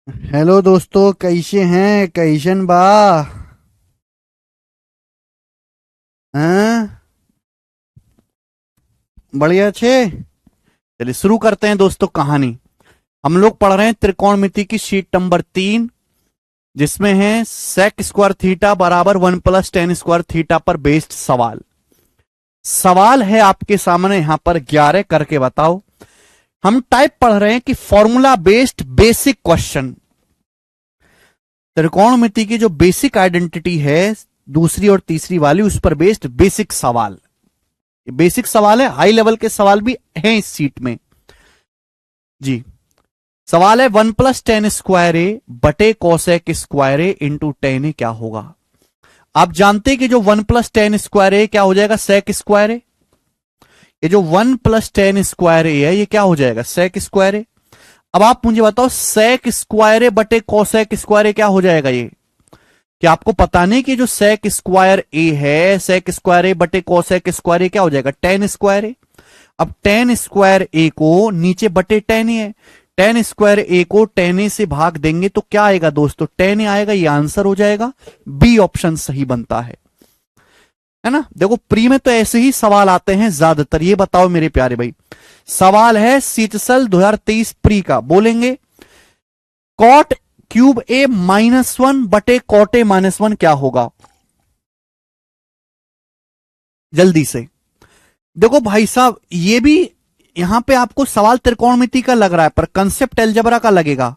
Hello दोस्तों, कैसे हैं? कैसन बा? हैं? बढ़िया छे। चलिए शुरू करते हैं दोस्तों कहानी। हम लोग पढ़ रहे हैं त्रिकोणमिति की शीट नंबर 3, जिसमें है सेक स्क्वायर थीटा बराबर 1 + tan² थीटा पर बेस्ड सवाल। सवाल है आपके सामने यहां पर 11 करके बताओ। हम टाइप पढ़ रहे हैं कि फॉर्मूला बेस्ड बेसिक क्वेश्चन। त्रिकोणमिति की जो बेसिक आइडेंटिटी है, दूसरी और तीसरी वाली, उस पर बेस्ड बेसिक सवाल। बेसिक सवाल है, हाई लेवल के सवाल भी हैं इस सीट में जी। सवाल है 1 + tan² बटे कोसेक स्क्वायर ए इंटू टेन ए क्या होगा। आप जानते हैं कि जो 1 + tan² क्या हो जाएगा, सेक स्क्वायर ए। ये जो 1 + tan² है, ये क्या हो जाएगा, सेक स्क्वायर ए। अब आप मुझे बताओ, सेक स्क्वायर ए बटे कोसेक स्क्वायर ए क्या हो जाएगा ये। क्या आपको पता नहीं कि जो सेक स्क्वायर ए है, सेक स्क्वायर ए बटे कोसेक स्क्वायर ए क्या हो जाएगा, टेन स्क्वायर ए। अब टेन स्क्वायर ए को नीचे बटे टेन ए है, टेन स्क्वायर ए को टेन ए से भाग देंगे तो क्या आएगा दोस्तों, टेन ए आएगा। ये आंसर हो जाएगा, बी ऑप्शन सही बनता है ना। देखो प्री में तो ऐसे ही सवाल आते हैं ज्यादातर। ये बताओ मेरे प्यारे भाई, सवाल है सीटसल 2023 प्री का। बोलेंगे कॉट क्यूब ए -1 बटे कॉट ए -1 क्या होगा। जल्दी से देखो भाई साहब, ये भी यहां पे आपको सवाल त्रिकोणमिति का लग रहा है, पर कंसेप्ट अलजेब्रा का लगेगा।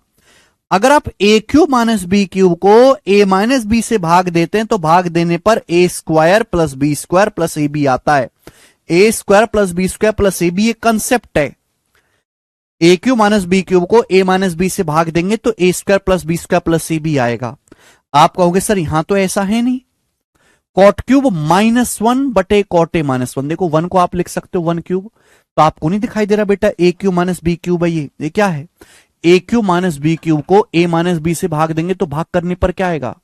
अगर आप ए क्यूब माइनस बी क्यूब को ए माइनस बी से भाग देते हैं तो भाग देने पर A square plus B square plus A B आता है। A square plus B square plus A B ये कंसेप्ट है। A cube minus B cube को ए माइनस बी से भाग देंगे तो A square plus B square plus A B आएगा। आप कहोगे सर यहां तो ऐसा है नहीं। कॉट क्यूब -1 बटे कॉट ए -1, देखो 1 को आप लिख सकते हो 1 क्यूब, तो आपको नहीं दिखाई दे रहा बेटा ए क्यूब माइनस बी क्यूब है। ये क्या है, A cube minus B cube को ए माइनस बी से भाग देंगे तो भाग करने पर क्या आएगा,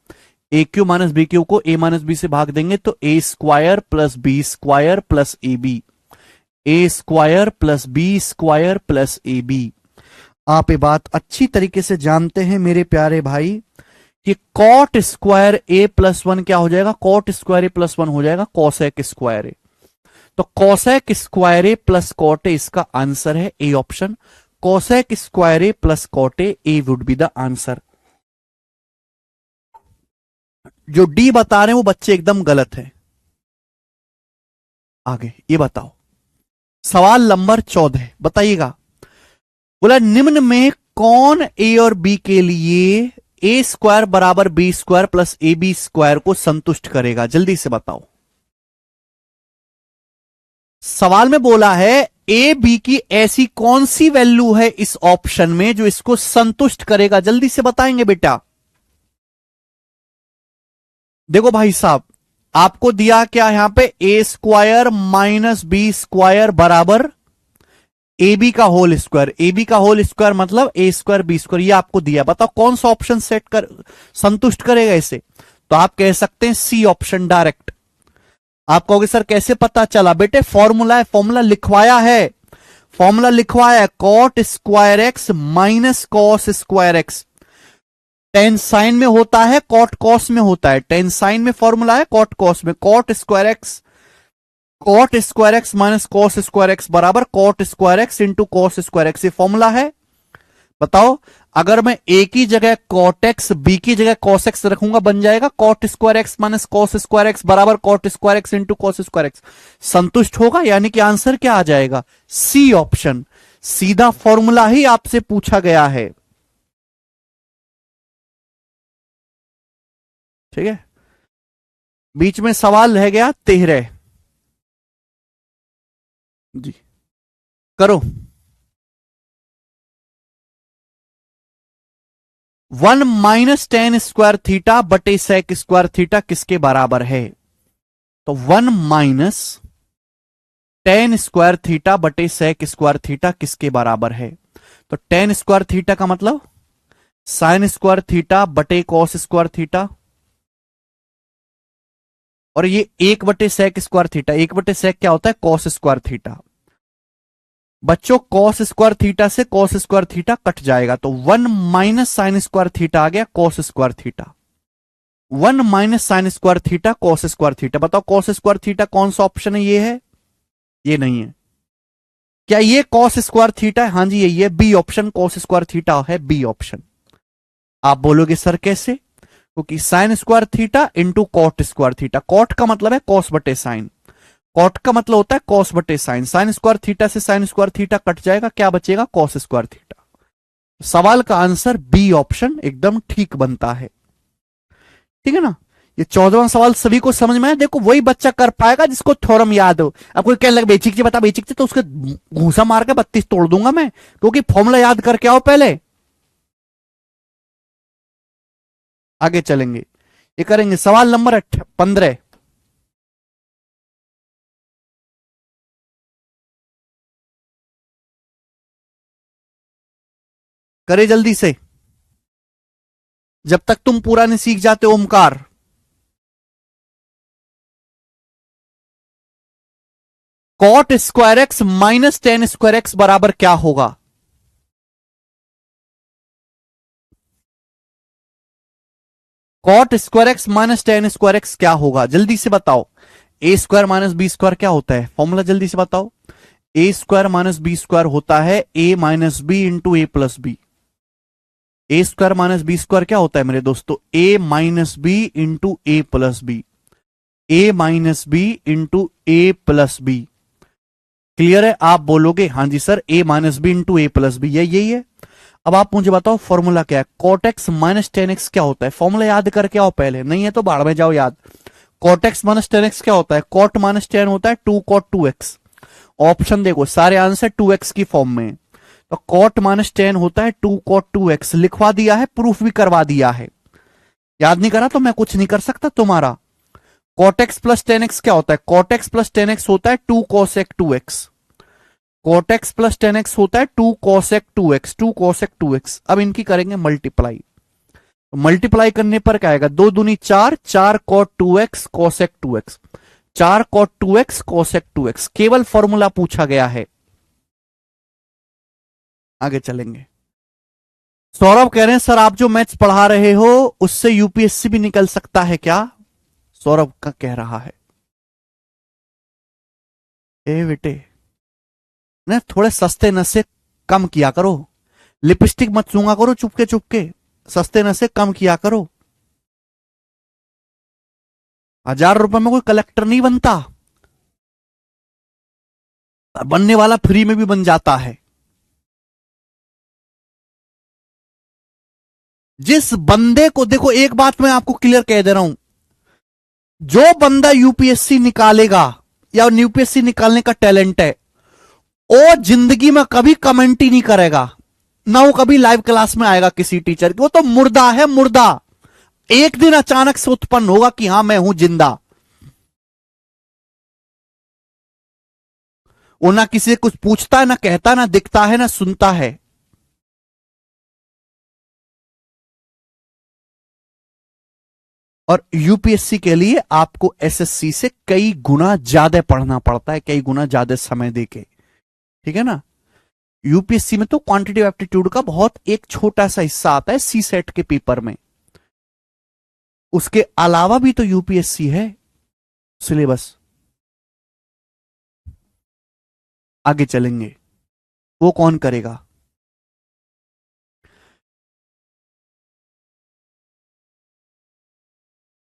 A cube minus B cube को ए माइनस बी से भाग देंगे तो A square plus B square plus A B, A square plus B square plus A B. आप ये बात अच्छी तरीके से जानते हैं मेरे प्यारे भाई कि cot square A plus one क्या हो जाएगा, cot square A plus one हो जाएगा कॉसेक स्क्वायर ए। तो cosec square A plus cot A इसका आंसर है A option. Cosec square A plus cot A would be the answer. जो D बता रहे हैं वो बच्चे एकदम गलत है। आगे ये बताओ, सवाल नंबर 14 बताइएगा। बोला निम्न में कौन ए और बी के लिए ए स्क्वायर बराबर B square plus A B square को संतुष्ट करेगा, जल्दी से बताओ। सवाल में बोला है ए बी की ऐसी कौन सी वैल्यू है इस ऑप्शन में जो इसको संतुष्ट करेगा, जल्दी से बताएंगे बेटा। देखो भाई साहब, आपको दिया क्या यहां पे, ए स्क्वायर माइनस बी स्क्वायर बराबर ए बी का होल स्क्वायर। ए बी का होल स्क्वायर मतलब ए स्क्वायर बी स्क्वायर, ये आपको दिया। बताओ कौन सा ऑप्शन सेट कर संतुष्ट करेगा इसे। तो आप कह सकते हैं सी ऑप्शन डायरेक्ट। आप कहोगे सर कैसे पता चला, बेटे फॉर्मूला है, फॉर्मूला लिखवाया है, फॉर्मूला लिखवाया है। Cot square x minus cos square x tan sine में होता है, कॉट कॉस में होता है। टेन साइन में फॉर्मूला है, कॉट कॉस में। Cot square x minus cos square x बराबर cot square x into cos square x, ये फॉर्मूला है। बताओ अगर मैं ए की जगह कॉट एक्स, बी की जगह कॉस एक्स रखूंगा, बन जाएगा cot square x minus cos square x बराबर cot square x into cos square x. संतुष्ट होगा, यानी कि आंसर क्या आ जाएगा, सी ऑप्शन। सीधा फॉर्मूला ही आपसे पूछा गया है, ठीक है। बीच में सवाल रह गया 13 जी, करो। 1 - tan² बटे सेक स्क्वायर थीटा किसके बराबर है। तो 1 - tan² बटे सेक स्क्वायर थीटा किसके बराबर है। तो टेन स्क्वायर थीटा का मतलब साइन स्क्वायर थीटा बटे कॉस स्क्वायर थीटा, और ये 1 बटे सेक स्क्वायर थीटा, 1 बटे सेक क्या होता है, कॉस स्क्वायर थीटा। बच्चों कॉस स्क्वायर थीटा से कॉस स्क्वायर थीटा कट जाएगा, तो 1 माइनस साइन स्क्वायर थीटा आ गया cos square theta. 1 minus sign square theta cos square theta. बताओ कॉस स्क्वायर थीटा कौन सा ऑप्शन है? ये है, ये नहीं है। क्या ये कॉस स्क्वायर थीटा है? हाँ जी ये B option cos square theta है, बी ऑप्शन। आप बोलोगे सर कैसे? क्योंकि sine square theta into cot square theta. Cot का मतलब है कॉस बटे साइन, कॉट का मतलब होता है कॉस बटे साइन। साइन स्क्वायर थीटा से साइन स्क्वायर थीटा कट जाएगा, क्या बचेगा? Cos square theta. सवाल का आंसर बी ऑप्शन एकदम ठीक बनता है। ठीक है ना? ये 14वां सवाल सभी को समझ में है। देखो वही बच्चा कर पाएगा जिसको थ्योरम याद हो। अब कोई कहने लगे बेसिक से बता, बेसिक से, तो उसके घूसा मार के 32 तोड़ दूंगा मैं, क्योंकि फॉर्मूला याद करके आओ पहले। आगे चलेंगे, ये करेंगे सवाल नंबर 15। करे जल्दी से, जब तक तुम पूरा नहीं सीख जाते। Omkar, cot square x minus tan square x बराबर क्या होगा? Cot square x minus tan square x क्या होगा? जल्दी से बताओ। ए स्क्वायर माइनस बी स्क्वायर क्या होता है? फॉर्मूला जल्दी से बताओ। ए स्क्वायर माइनस बी स्क्वायर होता है ए minus B into A plus B. A square minus B square क्या होता है मेरे दोस्तों? A minus B into A plus B. A minus B into A plus B. Clear है? आप बोलोगे हाँ जी sir A minus B into A plus B, यही है। अब आप मुझे बताओ फॉर्मूला क्या है? Cot x minus tan x क्या होता है? फॉर्मूला याद करके आओ पहले, नहीं है तो बाढ़ में जाओ याद। Cot x minus tan x क्या होता है? कॉट माइनस टेन होता है two cot two x. Option देखो सारे आंसर 2x की फॉर्म में, तो कॉट माइनस टेन होता है 2 कॉट 2x। लिखवा दिया है, प्रूफ भी करवा दिया है। याद नहीं करा तो मैं कुछ नहीं कर सकता तुम्हारा। Cot x plus tan x क्या होता है? Cot x plus tan x होता है 2 cosec 2x। Cot x plus tan x होता है 2 cosec 2x, 2 cosec 2x। अब इनकी करेंगे मल्टीप्लाई, मल्टीप्लाई करने पर क्या आएगा? 2 दूनी 4, 4 cot 2x cosec 2x, 4 cot 2x cosec 2x। केवल फॉर्मूला पूछा गया है। आगे चलेंगे। सौरभ कह रहे हैं सर आप जो मैथ्स पढ़ा रहे हो उससे यूपीएससी भी निकल सकता है क्या? सौरभ का कह रहा है। ए बेटे ना, थोड़े सस्ते नशे कम किया करो। लिपस्टिक मत सूंघा करो चुपके चुपके, सस्ते नशे कम किया करो। 1000 रुपए में कोई कलेक्टर नहीं बनता, बनने वाला फ्री में भी बन जाता है। जिस बंदे को, देखो एक बात मैं आपको क्लियर कह दे रहा हूं, जो बंदा यूपीएससी निकालेगा या यूपीएससी निकालने का टैलेंट है, वो जिंदगी में कभी कमेंट ही नहीं करेगा, ना वो कभी लाइव क्लास में आएगा किसी टीचर की। वो तो मुर्दा है, मुर्दा। एक दिन अचानक से उत्पन्न होगा कि हां मैं हूं जिंदा। वो ना किसी से कुछ पूछता है, ना कहता, ना दिखता है, ना सुनता है। और यूपीएससी के लिए आपको एसएससी से कई गुना ज्यादा पढ़ना पड़ता है, कई गुना ज्यादा समय देके। ठीक है ना? यूपीएससी में तो क्वांटिटेटिव एप्टीट्यूड का बहुत एक छोटा सा हिस्सा आता है सी सेट के पेपर में, उसके अलावा भी तो यूपीएससी है सिलेबस। आगे चलेंगे, वो कौन करेगा?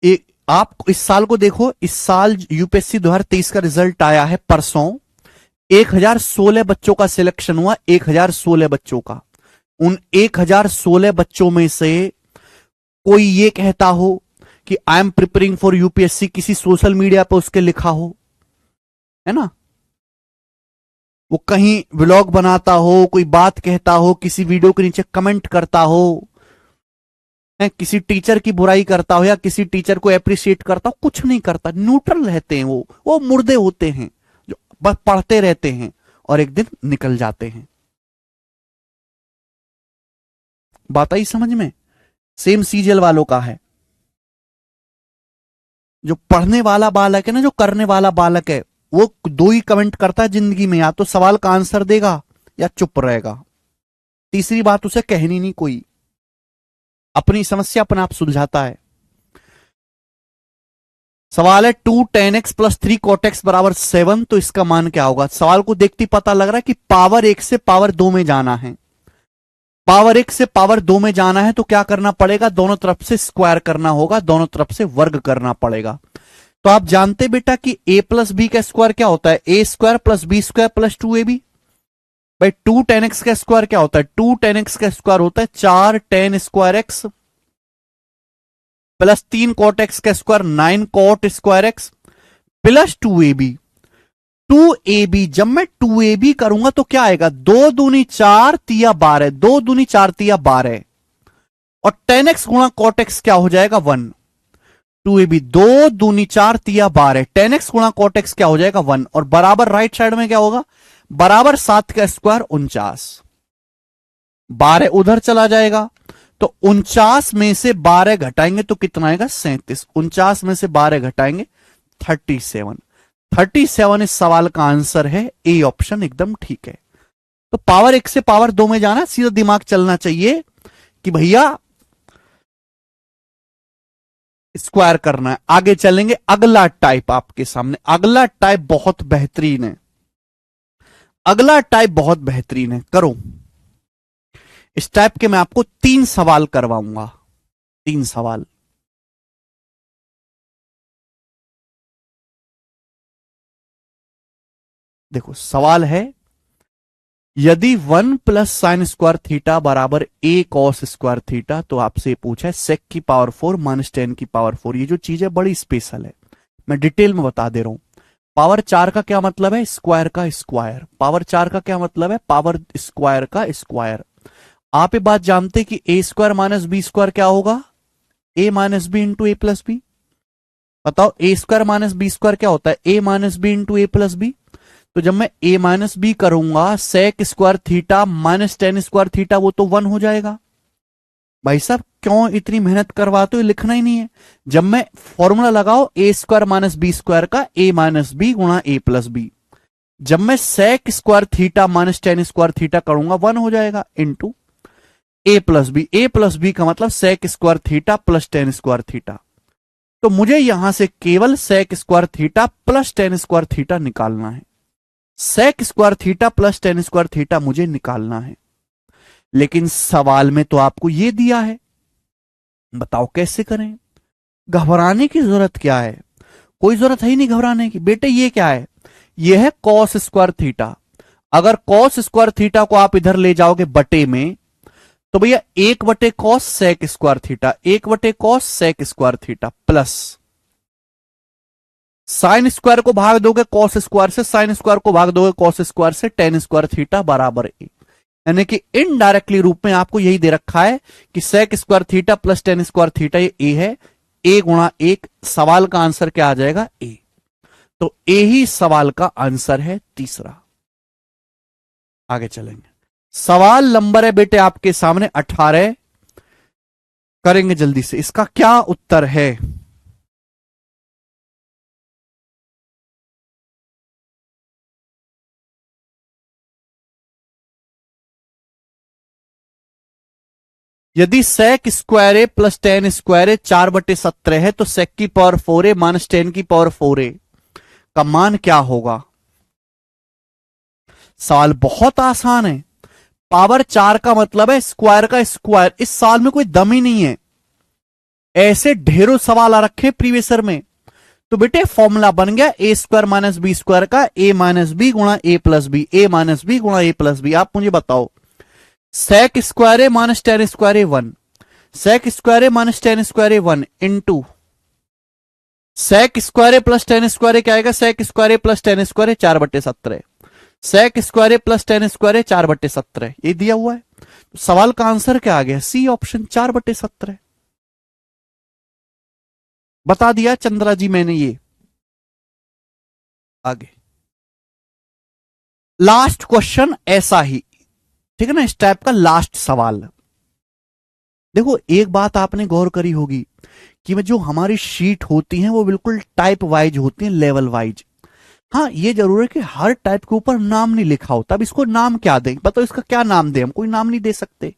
एक आप इस साल को देखो, इस साल यूपीएससी 2023 का रिजल्ट आया है परसों। 1016 बच्चों का सिलेक्शन हुआ, 1016 बच्चों का। उन 1016 बच्चों में से कोई ये कहता हो कि I am preparing for UPSC, किसी सोशल मीडिया पर उसके लिखा हो, है ना? वो कहीं व्लॉग बनाता हो, कोई बात कहता हो, किसी वीडियो के नीचे कमेंट करता हो, किसी टीचर की बुराई करता हो या किसी टीचर को अप्रिशिएट करता हो, कुछ नहीं करता, न्यूट्रल रहते हैं। वो मुर्दे होते हैं जो बस पढ़ते रहते हैं और एक दिन निकल जाते हैं। बात आई समझ में? सेम सीजीएल वालों का है। जो पढ़ने वाला बालक है ना, जो करने वाला बालक है, वो दो ही कमेंट करता है जिंदगी में, या तो सवाल का आंसर देगा या चुप रहेगा, तीसरी बात उसे कहनी नहीं कोई, अपनी समस्या अपने आप सुलझाता है। सवाल है 2 tan x plus 3 cot x बराबर 7, तो इसका मान क्या होगा? सवाल को देखते ही पता लग रहा है कि पावर 1 से पावर 2 में जाना है। पावर 1 से पावर 2 में जाना है तो क्या करना पड़ेगा? दोनों तरफ से स्क्वायर करना होगा, दोनों तरफ से वर्ग करना पड़ेगा। तो आप जानते बेटा कि a प्लस बी का स्क्वायर क्या होता है? A square plus B square plus 2ab। भाई 2 tan x का स्क्वायर क्या होता है? 2 tan x का स्क्वायर होता है 4 tan² प्लस 3 cot x का square 9 cot² plus 2ab। 2ab जब मैं 2ab करूंगा तो क्या आएगा? 2 दूनी 4 तिया 12, 2 दूनी 4 तिया 12, और 10x गुणा cot x क्या हो जाएगा? 1। 2ab 2 दूनी 4 तिया 12, 10x गुणा cot x क्या हो जाएगा? 1, और बराबर राइट साइड में क्या होगा? बराबर 7 का स्क्वायर 49, 12 उधर चला जाएगा, तो 49 में से 12 घटाएंगे तो कितना आएगा? 37। 49 में से 12 घटाएंगे 37। 37 इस सवाल का आंसर है, ए ऑप्शन एकदम ठीक है। तो पावर 1 से पावर 2 में जाना, सीधा दिमाग चलना चाहिए कि भैया स्क्वायर करना है। आगे चलेंगे, अगला टाइप आपके सामने। अगला टाइप बहुत बेहतरीन है, अगला टाइप बहुत बेहतरीन है। करो, इस टाइप के मैं आपको 3 सवाल करवाऊंगा, 3 सवाल। देखो सवाल है, यदि 1 प्लस साइन स्क्वायर थीटा बराबर a कॉस स्क्वायर थीटा, तो आपसे पूछा है सेक की पावर 4 माइनस टेन की पावर 4। ये जो चीज है बड़ी स्पेशल है, मैं डिटेल में बता दे रहा हूं। पावर 4 का क्या मतलब है? स्क्वायर का स्क्वायर। पावर 4 का क्या मतलब है? पावर स्क्वायर का स्क्वायर। आप ये बात जानते कि a square minus B square क्या होगा? A minus B into A plus b. बताओ, ए स्क्वायर माइनस बी स्क्वायर क्या होता है? ए माइनस बी इंटू ए प्लस बी। तो जब मैं a माइनस बी करूंगा, sec square theta minus tan square theta, वो तो 1 हो जाएगा। भाई साहब क्यों इतनी मेहनत करवाते हो? लिखना ही नहीं है। जब मैं फॉर्मूला लगाओ a square minus B square का, a माइनस बी गुणा ए प्लस बी, जब मैं sec square theta minus tan square theta करूंगा 1 हो जाएगा, इंटू ए प्लस बी। ए प्लस बी का मतलब sec square theta plus tan square theta. तो मुझे यहां से केवल sec square theta plus tan square theta निकालना है। Sec square theta plus tan square theta मुझे निकालना है, लेकिन सवाल में तो आपको यह दिया है। बताओ कैसे करें? घबराने की जरूरत क्या है? कोई जरूरत है ही नहीं घबराने की। बेटे ये क्या है? यह है कॉस स्क्वायर थीटा। अगर कॉस स्क्वायर थीटा को आप इधर ले जाओगे बटे में, तो भैया 1/cos sec square theta, 1/cos sec square theta, plus sin square को भाग दोगे कॉस स्क्वायर से, साइन स्क्वायर को भाग दोगे कॉस स्क्वायर से, टेन स्क्वायर थीटा बराबर ए। यानी कि इनडायरेक्टली रूप में आपको यही दे रखा है कि sec square theta plus tan square theta ये ए है। ए गुणा एक, सवाल का आंसर क्या आ जाएगा? ए। तो ए ही सवाल का आंसर है, तीसरा। आगे चलेंगे, सवाल नंबर है बेटे आपके सामने 18, करेंगे जल्दी से। इसका क्या उत्तर है? यदि sec square A plus tan square ए 4/17 है, तो सेक की पावर 4a माइनस टेन की पावर 4a का मान क्या होगा? सवाल बहुत आसान है। पावर 4 का मतलब है स्क्वायर का स्क्वायर। इस साल में कोई दम ही नहीं है, ऐसे ढेरों सवाल आ रखे प्रीवियसर में। तो बेटे फॉर्मूला बन गया A square minus B square का, ए माइनस बी गुणा a plus B, A minus b गुणा ए प्लस बी। आप मुझे बताओ, sec square A minus tan square A 1, sec square A minus tan square A 1 into sec square A plus tan square ए क्या आएगा? Sec square A plus tan square A 4/17, sec square A plus tan square ए 4/17, ये दिया हुआ है। तो सवाल का answer क्या आ गया? C option, 4/17। बता दिया चंद्रा जी मैंने ये। आगे लास्ट क्वेश्चन ऐसा ही, ठीक है ना, इस टाइप का लास्ट सवाल। देखो एक बात आपने गौर करी होगी कि जो हमारी शीट होती है वो बिल्कुल टाइप वाइज होती है, लेवल वाइज। हाँ, ये जरूर है कि हर टाइप के ऊपर नाम नहीं लिखा होता। अब इसको नाम क्या दें, बताओ इसका क्या नाम दें? हम कोई नाम नहीं दे सकते,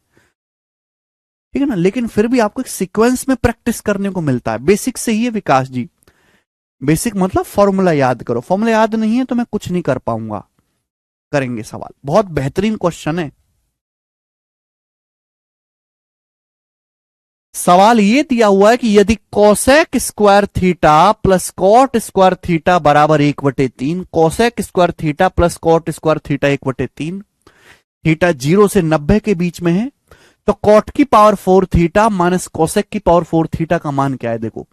ठीक है ना। लेकिन फिर भी आपको एक सीक्वेंस में प्रैक्टिस करने को मिलता है। बेसिक से ही है विकास जी। बेसिक मतलब फॉर्मूला याद करो। फॉर्मूला याद नहीं है तो मैं कुछ नहीं कर पाऊंगा। करेंगे सवाल, बहुत बेहतरीन क्वेश्चन है। सवाल ये दिया हुआ है कि यदि cosec square theta plus cot square theta बराबर 1/3, cosec square theta plus cot square theta 1/3, theta 0 से 90 के बीच में है, तो कॉट की पावर 4 थीटा माइनस कोसेक की पावर 4 थीटा का मान क्या है? देखो,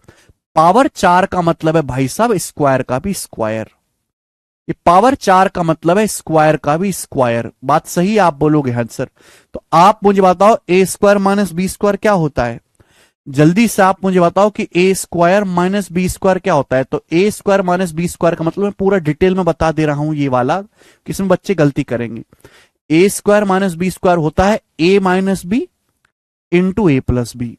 पावर 4 का मतलब है भाई साहब स्क्वायर का भी स्क्वायर। ये पावर 4 का मतलब है स्क्वायर का भी स्क्वायर। बात सही आप बोलोगे हाँ सर। तो आप मुझे बताओ ए स्क्वायर माइनस बी स्क्वायर क्या होता है? जल्दी से आप मुझे बताओ कि a square minus B square क्या होता है। तो A square minus B square का मतलब मैं पूरा डिटेल में बता दे रहा हूं ये वाला, किसमें बच्चे गलती करेंगे। A square minus B square होता है ए माइनस बी इंटू ए plus B.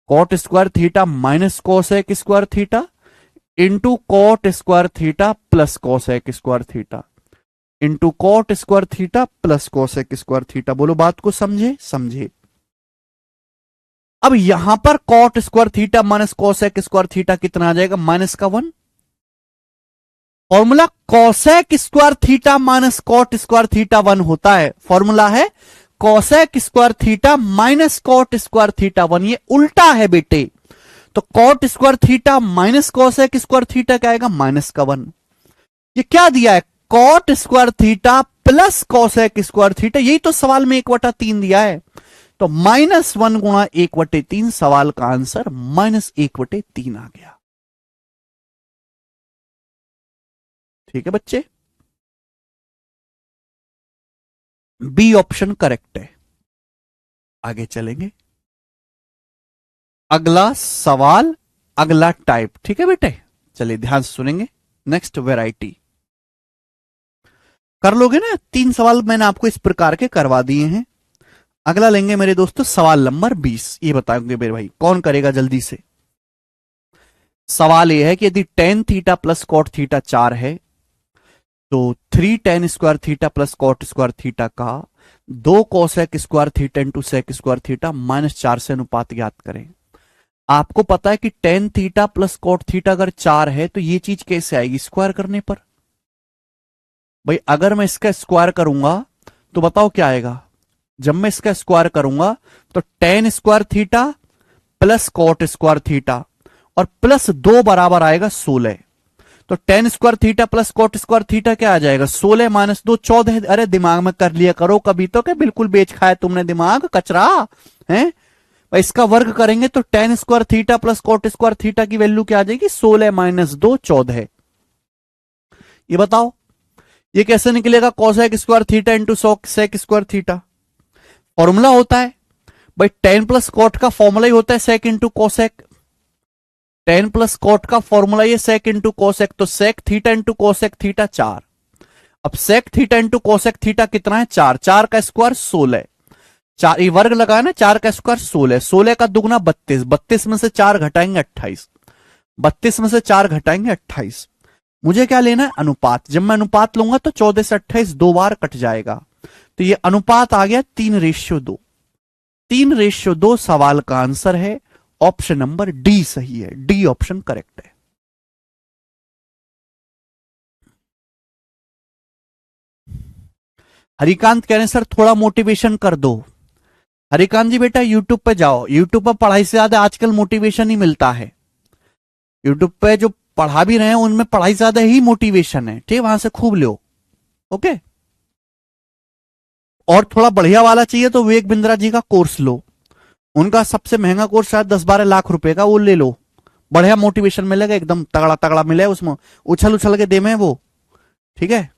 Cot square theta minus cosec square theta into cot square theta plus cosec square theta into cot square theta plus cosec square theta. बोलो बात को समझे? समझे। अब यहां पर cot square theta minus cosec square theta कितना आ जाएगा? माइनस का 1। Formula cosec square theta minus cot square theta 1 होता है। फॉर्मूला है cosec square theta minus cot square theta 1। ये उल्टा है बेटे। तो cot square theta minus cosec square theta क्या आएगा? माइनस का 1। ये क्या दिया है? Cot square theta plus cosec square theta. यही तो सवाल में 1/3 दिया है। तो -1 गुणा 1/3, सवाल का आंसर -1/3 आ गया। ठीक है बच्चे, बी ऑप्शन करेक्ट है। आगे चलेंगे, अगला सवाल, अगला टाइप। ठीक है बेटे, चलिए ध्यान से सुनेंगे। नेक्स्ट वेराइटी कर लोगे ना? 3 सवाल मैंने आपको इस प्रकार के करवा दिए हैं। अगला लेंगे मेरे दोस्तों सवाल नंबर 20। ये बताएंगे मेरे भाई कौन करेगा जल्दी से। सवाल यह है कि यदि tan theta plus cot theta 4 है, तो 3 tan square theta plus cot square theta का 2 cosec square theta into sec square theta -4 से अनुपात ज्ञात करें। आपको पता है कि tan theta plus cot theta अगर 4 है तो ये चीज कैसे आएगी स्क्वायर करने पर? भाई अगर मैं इसका स्क्वायर करूंगा तो बताओ क्या आएगा? जब मैं इसका स्क्वायर करूंगा तो tan square theta plus cot square theta और प्लस 2 बराबर आएगा 16। तो tan square theta plus cot square theta क्या आ जाएगा? 16 माइनस 2 14। अरे दिमाग में कर लिया करो कभी तो, क्या बिल्कुल बेच खाया तुमने दिमाग, कचरा है। भाई इसका वर्ग करेंगे तो tan square theta plus cot square theta की वैल्यू क्या आ जाएगी? 16 माइनस 2 14। ये बताओ ये कैसे निकलेगा? Cosec square theta into sec square theta. Formula होता है भाई टेन प्लस कॉट का फॉर्मूला ही होता है sec into cosec. Tan plus cot का फॉर्मूला ये सेक इंटू कोसेक, तो sec theta into cosec theta 4। अब sec theta into cosec theta कितना है? 4। 4 का स्क्वायर 16। 4 ये वर्ग लगाया ना, 4 का स्क्वायर 16। 16 का दुगना 32। 32 में से 4 घटाएंगे 28। 32 में से 4 घटाएंगे 28। मुझे क्या लेना है? अनुपात। जब मैं अनुपात लूंगा तो 14 से 28 2 बार कट जाएगा। तो ये अनुपात आ गया 3:2। 3:2 सवाल का आंसर है। ऑप्शन नंबर डी सही है। डी ऑप्शन करेक्ट है। हरिकांत कह रहे हैं सर थोड़ा मोटिवेशन कर दो। हरिकांत जी बेटा यूट्यूब पे जाओ। यूट्यूब पर पढ़ाई से ज्यादा आजकल मोटिवेशन ही मिलता है। यूट्यूब पे जो पढ़ा भी रहे हैं उनमें पढ़ाई से ज्यादा ही मोटिवेशन है। ठीक, वहां से खूब लो। ओके, और थोड़ा बढ़िया वाला चाहिए तो विवेक बिंद्रा जी का कोर्स लो। उनका सबसे महंगा कोर्स शायद 10-12 लाख रुपए का, वो ले लो। बढ़िया मोटिवेशन मिलेगा, एकदम तगड़ा तगड़ा मिले उसमें, उछल उछल के दे में वो। ठीक है,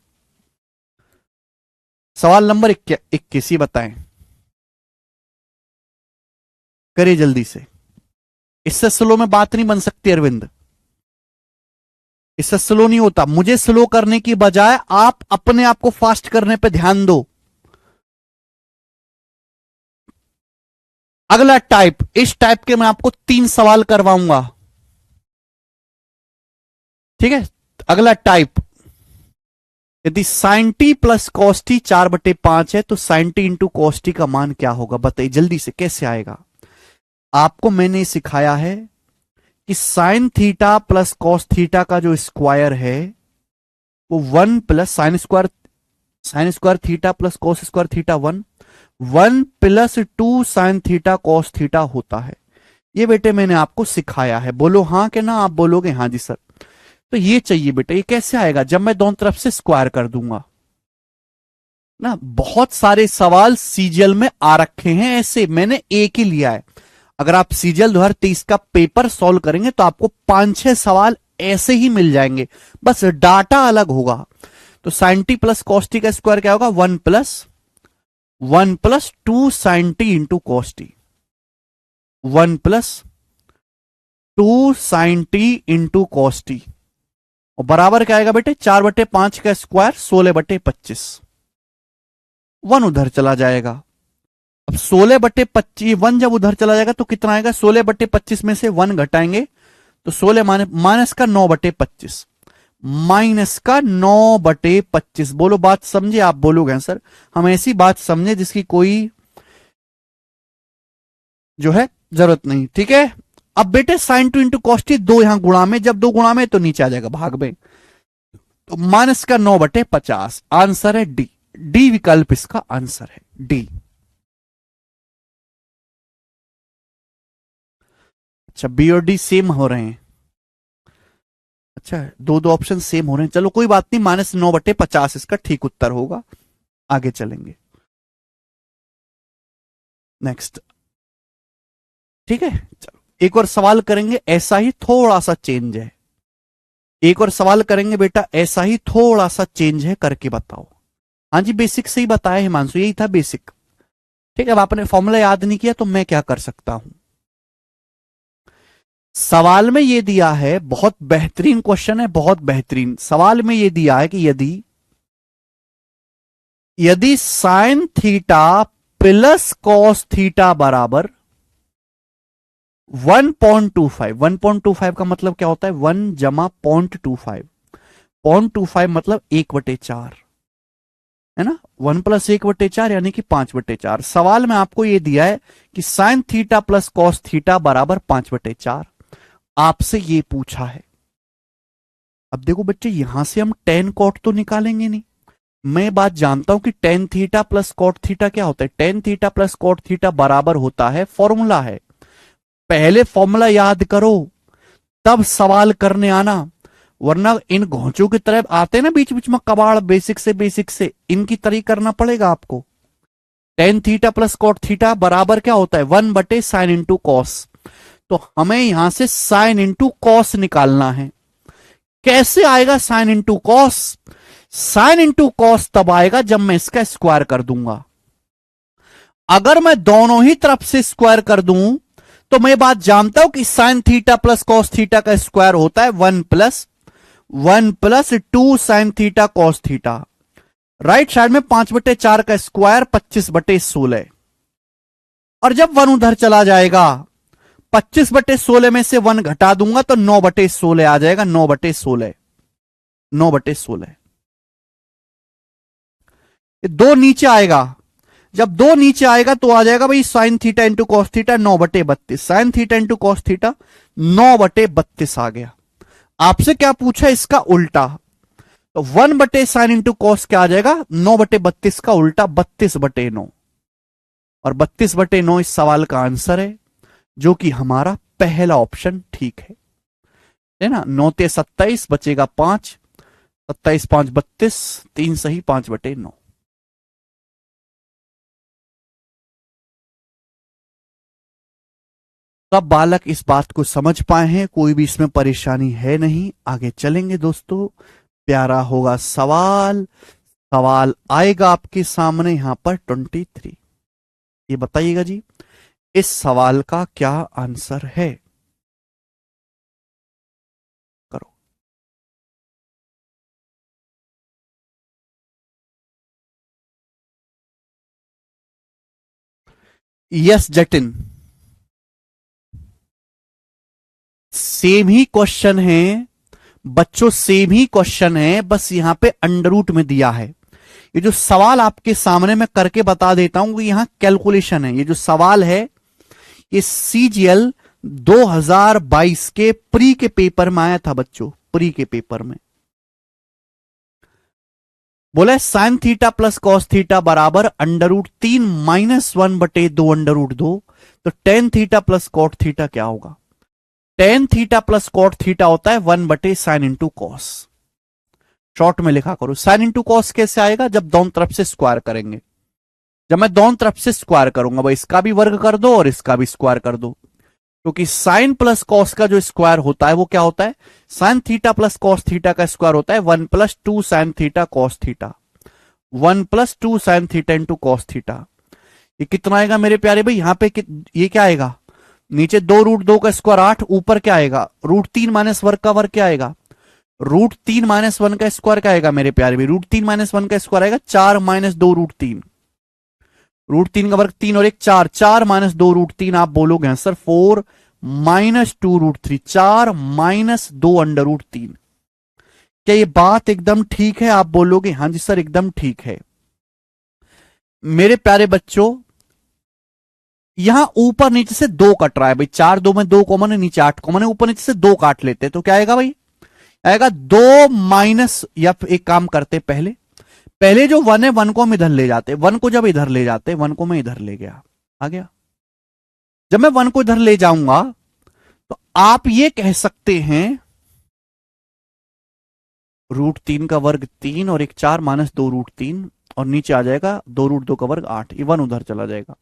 सवाल नंबर 21 बताएं, करिए जल्दी से। इससे स्लो में बात नहीं बन सकती अरविंद, इससे स्लो नहीं होता। मुझे स्लो करने की बजाय आप अपने आप को फास्ट करने पे ध्यान दो। अगला टाइप, इस टाइप के मैं आपको 3 सवाल करवाऊंगा। ठीक है, अगला टाइप यदि sin t plus cos t 4/5 है तो sin t into cos t का मान क्या होगा? बताइए जल्दी से, कैसे आएगा? आपको मैंने सिखाया है कि sign theta plus cos theta का जो स्क्वायर है वो 1 plus sin square theta plus cos square theta 1 plus 2 sign theta cos theta होता है। ये बेटे मैंने आपको सिखाया है। बोलो हाँ कि ना? आप बोलोगे हाँ जी सर। तो ये चाहिए बेटे। ये कैसे आएगा? जब मैं दोनों तरफ से स्क्वायर कर दूंगा ना। बहुत सारे सवाल सीजीएल में आ रखे हैं ऐसे, मैंने एक ही लिया है। अगर आप सीजीएल 2023 का पेपर सॉल्व करेंगे तो आपको 5-6 सवाल ऐसे ही मिल जाएंगे, बस डाटा अलग होगा। तो sin t plus cos t का स्क्वायर क्या होगा? 1 plus 2 sin t into cos t. 1 plus 2 sin t into cos t, और बराबर क्या आएगा बेटे? 4/5 का स्क्वायर 16/25। 1 उधर चला जाएगा। अब 16/25, 1 जब उधर चला जाएगा तो कितना आएगा? 16/25 में से 1 घटाएंगे तो 16 माइनस का 9/25, माइनस का 9/25। बोलो बात समझे? आप बोलोगे सर हम ऐसी बात समझे जिसकी कोई जो है जरूरत नहीं। ठीक है। अब बेटे साइन टू इंटू कॉस्टी, दो यहां गुणा में, जब दो गुणा में तो नीचे आ जाएगा भाग में, तो माइनस का 9/50। आंसर है डी। डी विकल्प इसका आंसर है, डी। अच्छा, बी और डी सेम हो रहे हैं। अच्छा, दो दो ऑप्शन सेम हो रहे हैं। चलो कोई बात नहीं, -9/50 इसका ठीक उत्तर होगा। आगे चलेंगे, नेक्स्ट। ठीक है, चलो एक और सवाल करेंगे, ऐसा ही थोड़ा सा चेंज है। एक और सवाल करेंगे बेटा, ऐसा ही थोड़ा सा चेंज है, करके बताओ। हाँ जी, बेसिक से ही बताया हिमांशु, यही था बेसिक। ठीक है, अब आपने फॉर्मूला याद नहीं किया तो मैं क्या कर सकता हूं। सवाल में ये दिया है, बहुत बेहतरीन क्वेश्चन है, बहुत बेहतरीन। सवाल में ये दिया है कि यदि यदि sign theta plus cos theta बराबर 1.25, 1.25 का मतलब क्या होता है? 1 जमा 0.25, 0.25 मतलब 1/4 है ना। 1+1/4 यानी कि 5/4। सवाल में आपको यह दिया है कि sign theta plus cos theta बराबर 5/4, आपसे ये पूछा है। अब देखो बच्चे, यहां से हम टेन कॉट तो निकालेंगे नहीं। मैं बात जानता हूं कि tan theta plus cot theta क्या होता है। Tan theta plus cot theta बराबर होता है, फॉर्मूला है, पहले फॉर्मूला याद करो तब सवाल करने आना, वरना इन घोंचों की तरह आते ना बीच बीच में कबाड़, बेसिक से इनकी तरह करना पड़ेगा आपको। Tan theta plus cot theta बराबर क्या होता है? 1/sin into cos. तो हमें यहां से साइन इंटू कॉस निकालना है। कैसे आएगा sine into cos? Sine into cos तब आएगा जब मैं इसका स्क्वायर कर दूंगा। अगर मैं दोनों ही तरफ से स्क्वायर कर दूं तो मैं बात जानता हूं कि sign theta plus cos theta का स्क्वायर होता है 1+1+2 sign theta cos theta. Right side में 5/4 का स्क्वायर 25/16, और जब 1 उधर चला जाएगा 25/16 में से 1 घटा दूंगा तो 9/16 आ जाएगा। 9/16, 9/16। दो नीचे आएगा, जब दो नीचे आएगा तो आ जाएगा भाई sign theta into cos theta 9/32। Sign theta into cos theta 9/32 आ गया। आपसे क्या पूछा? इसका उल्टा। तो 1/sin इंटू कॉस क्या आ जाएगा? 9/32 का उल्टा 32/9, और 32/9 इस सवाल का आंसर है, जो कि हमारा पहला ऑप्शन ठीक है ना। 9×3 = 27, बचेगा 5, 27×5 = 32, 3 सही 5/9। सब बालक इस बात को समझ पाए हैं, कोई भी इसमें परेशानी है नहीं। आगे चलेंगे दोस्तों, प्यारा होगा सवाल। सवाल आएगा आपके सामने यहां पर 23। ये बताइएगा जी, इस सवाल का क्या आंसर है? करो। यस जटिन, सेम ही क्वेश्चन है, बच्चों सेम ही क्वेश्चन है, बस यहां पे अंडर रूट में दिया है। ये जो सवाल आपके सामने मैं करके बता देता हूं, यहां कैलकुलेशन है। ये जो सवाल है ये CGL 2022 के प्री के पेपर में आया था बच्चों, प्री के पेपर में बोला sin theta plus cos theta बराबर √3 - 1/2 √2। तो tan theta plus cot theta क्या होगा? Tan theta plus cot theta होता है 1/sin इंटू कॉस। शॉर्ट में लिखा करो। साइन इंटू कॉस कैसे आएगा? जब दोनों तरफ से स्क्वायर करेंगे। जब मैं दोनों तरफ से स्क्वायर करूंगा, भाई इसका भी वर्ग कर दो और इसका भी स्क्वायर कर दो, क्योंकि साइन प्लस कॉस का जो स्क्वायर होता है वो क्या होता है? Sine theta plus cos theta का स्क्वायर होता है 1 + 2 sign theta cos theta, 1 + 2 sign theta into cos theta. ये कितना आएगा मेरे प्यारे भाई? यहां पे ये क्या आएगा? नीचे 2√2 का स्क्वायर 8, ऊपर क्या आएगा? √3 - वर्ग का वर्ग क्या आएगा? √3 - 1 का स्क्वायर क्या आएगा मेरे प्यारे भाई? √3 - 1 का स्क्वायर आएगा 4 - 2 √3। √3 का वर्ग 3 और 1 4, 4 - 2 √3। आप बोलोगे आंसर 4 - 2 √3, 4 - 2 √3। क्या ये बात एकदम ठीक है? आप बोलोगे हां जी सर एकदम ठीक है। मेरे प्यारे बच्चों यहां ऊपर नीचे से 2 कट रहा है भाई, 4 2 में 2 कॉमन है, नीचे 8 कॉमन है, ऊपर नीचे से 2 काट लेते हैं तो क्या आएगा भाई? आएगा 2 माइनस, या एक काम करते पहले जो 1 है 1 को हम इधर ले जाते, 1 को जब इधर ले जाते, 1 को मैं इधर ले गया, आ गया। जब मैं 1 को इधर ले जाऊंगा तो आप ये कह सकते हैं √3 का वर्ग 3 और 1 4 - 2 √3, और नीचे आ जाएगा 2 √2 का वर्ग 8, ये 1 उधर चला जाएगा।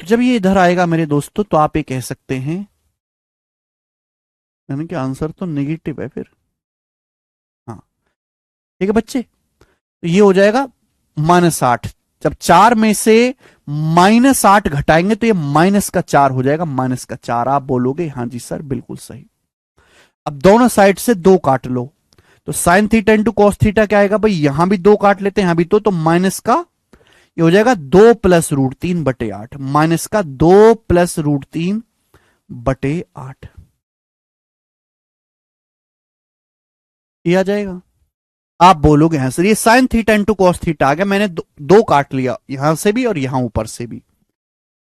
तो जब ये इधर आएगा मेरे दोस्तों तो आप ये कह सकते हैं, यानी कि आंसर तो नेगेटिव है फिर। हाँ ठीक है बच्चे, तो ये हो जाएगा -8। जब 4 में से -8 घटाएंगे तो ये -4 हो जाएगा, -4। आप बोलोगे हां जी सर बिल्कुल सही। अब दोनों साइड से 2 काट लो, तो sign theta into cos theta क्या आएगा भाई? यहां भी 2 काट लेते हैं, यहां भी तो माइनस का ये हो जाएगा 2 + √3/8, माइनस का 2 + √3/8 ये आ जाएगा। आप बोलोगे हाँ सर ये sine theta into cos theta आ गया, मैंने 2 काट लिया यहां से भी और यहां ऊपर से भी,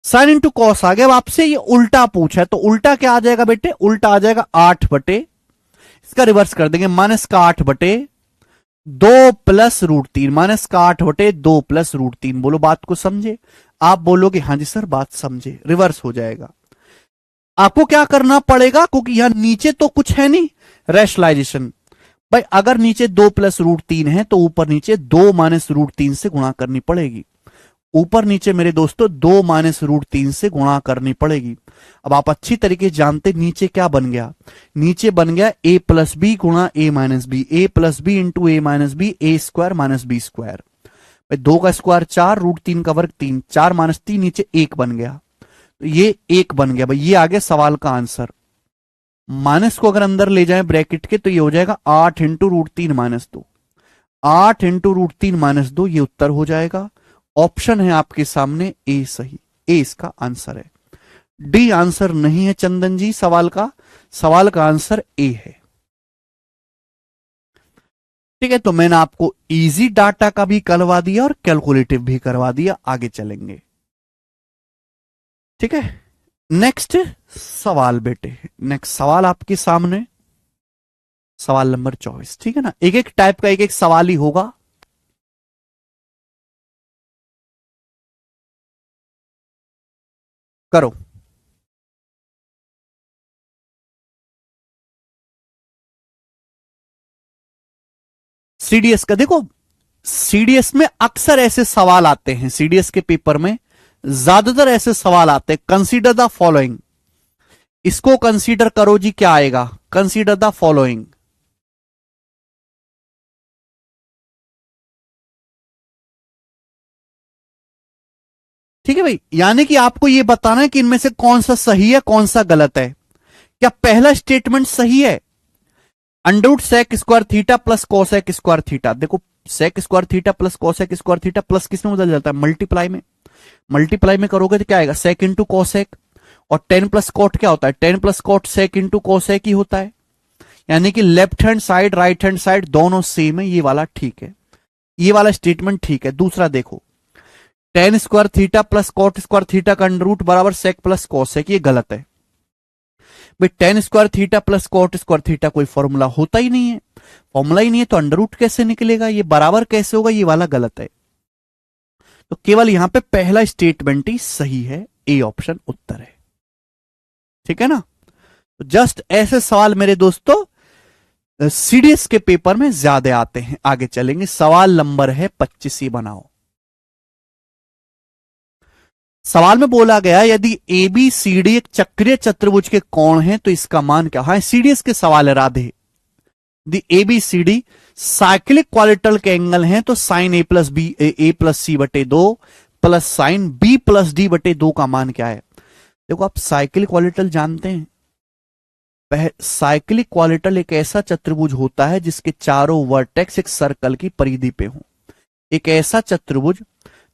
साइन इंटू कॉस आ गया। अब आपसे ये उल्टा पूछा है तो उल्टा क्या आ जाएगा बेटे? उल्टा आ जाएगा 8 बटे, इसका रिवर्स कर देंगे, -8/2 + √3, -8/2 + √3। बोलो बात को समझे? आप बोलोगे हाँ जी सर बात समझे, रिवर्स हो जाएगा। आपको क्या करना पड़ेगा, क्योंकि यहां नीचे तो कुछ है नहीं, रैशनलाइजेशन भाई। अगर नीचे 2 + √3 है तो ऊपर नीचे 2 - √3 से गुणा करनी पड़ेगी। ऊपर नीचे मेरे दोस्तों 2 - √3 से गुणा करनी पड़ेगी। अब आप अच्छी तरीके जानते नीचे क्या बन गया? नीचे बन गया a + b गुणा a - b, a + b into a - b, a² - b²। भाई 2 का स्क्वायर 4, √3 का वर्ग 3, 4 - 3 नीचे 1 बन गया, तो ये 1 बन गया भाई। ये आ गया सवाल का आंसर। माइनस को अगर अंदर ले जाए ब्रैकेट के तो ये हो जाएगा 8 × √3 - 2, 8 × √3 - 2, ये उत्तर हो जाएगा। ऑप्शन है आपके सामने ए सही, ए इसका आंसर है। डी आंसर नहीं है चंदन जी सवाल का आंसर ए है। ठीक है, तो मैंने आपको इजी डाटा का भी करवा दिया और कैलकुलेटिव भी करवा दिया, आगे चलेंगे। ठीक है, नेक्स्ट सवाल बेटे, नेक्स्ट सवाल आपके सामने, सवाल नंबर 24। ठीक है ना, एक एक टाइप का एक एक सवाल ही होगा। करो। सीडीएस का देखो, सीडीएस में अक्सर ऐसे सवाल आते हैं, सीडीएस के पेपर में ज्यादातर ऐसे सवाल आते हैं। कंसीडर द फॉलोइंग, इसको कंसीडर करो जी, क्या आएगा? Consider the following. ठीक है भाई, यानी कि आपको यह बताना है कि इनमें से कौन सा सही है कौन सा गलत है। क्या पहला स्टेटमेंट सही है? √sec² θ plus cosec² θ। देखो sec² θ प्लस cosec² θ प्लस किस में बदल जाता है? मल्टीप्लाई में। मल्टीप्लाई में करोगे तो क्या आएगा? sec इंटू कॉसेक, और 10 + cot क्या होता है? 10 + cot sec इंटू cosec ही होता है। यानी कि left hand side right hand side दोनों सेम है, ये वाला ठीक है, ये वाला स्टेटमेंट ठीक है। दूसरा देखो, tan square theta plus cot square theta का अंडर रूट बराबर सेक प्लस कॉसेक, ये गलत है भाई। Tan square theta plus cot square theta कोई फॉर्मूला होता ही नहीं है, फॉर्मूला ही नहीं है तो अंडर रूट कैसे निकलेगा, ये बराबर कैसे होगा, ये वाला गलत है। तो केवल यहां पे पहला स्टेटमेंट ही सही है, ए ऑप्शन उत्तर है। ठीक है ना। तो जस्ट ऐसे सवाल मेरे दोस्तों सीडीएस के पेपर में ज्यादा आते हैं। आगे चलेंगे, सवाल नंबर है 25, बनाओ। सवाल में बोला गया यदि ए बी सी डी एक चक्रीय चतुर्भुज के कोण हैं तो इसका मान क्या है। सीडीएस के सवाल है Radhe. The A B C D cyclic quadrilateral के एंगल हैं तो sine A plus B A plus C बटे दो plus sine B plus D बटे दो का मान क्या है। देखो आप साइक्लिक क्वालिटल जानते हैं, साइक्लिक क्वालिटल एक ऐसा चतुर्भुज होता है जिसके चारों वर्टेक्स एक सर्कल की परिधि पे हो। एक ऐसा चतुर्भुज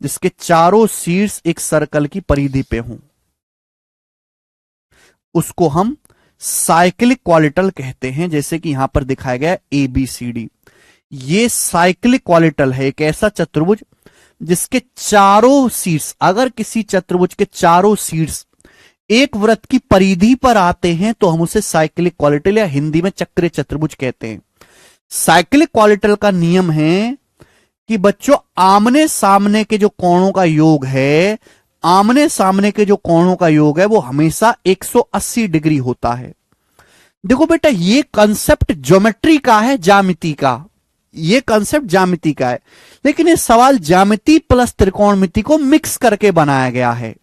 जिसके चारों शीर्ष एक सर्कल की परिधि पे हों, उसको हम साइक्लिक क्वालिटल कहते हैं। जैसे कि यहां पर दिखाया गया ए बी सी डी, ये साइक्लिक क्वालिटल है, एक ऐसा चतुर्भुज जिसके चारों शीर्ष, अगर किसी चतुर्भुज के चारों शीर्ष एक वृत्त की परिधि पर आते हैं तो हम उसे साइक्लिक क्वालिटल या हिंदी में चक्रीय चतुर्भुज कहते हैं। साइक्लिक क्वालिटल का नियम है कि बच्चों आमने सामने के जो कोणों का योग है, आमने सामने के जो कोणों का योग है वो हमेशा 180 डिग्री होता है। देखो बेटा ये कंसेप्ट ज्योमेट्री का है, ज्यामिति का, ये कंसेप्ट ज्यामिति का है, लेकिन ये सवाल ज्यामिति प्लस त्रिकोणमिति को मिक्स करके बनाया गया है।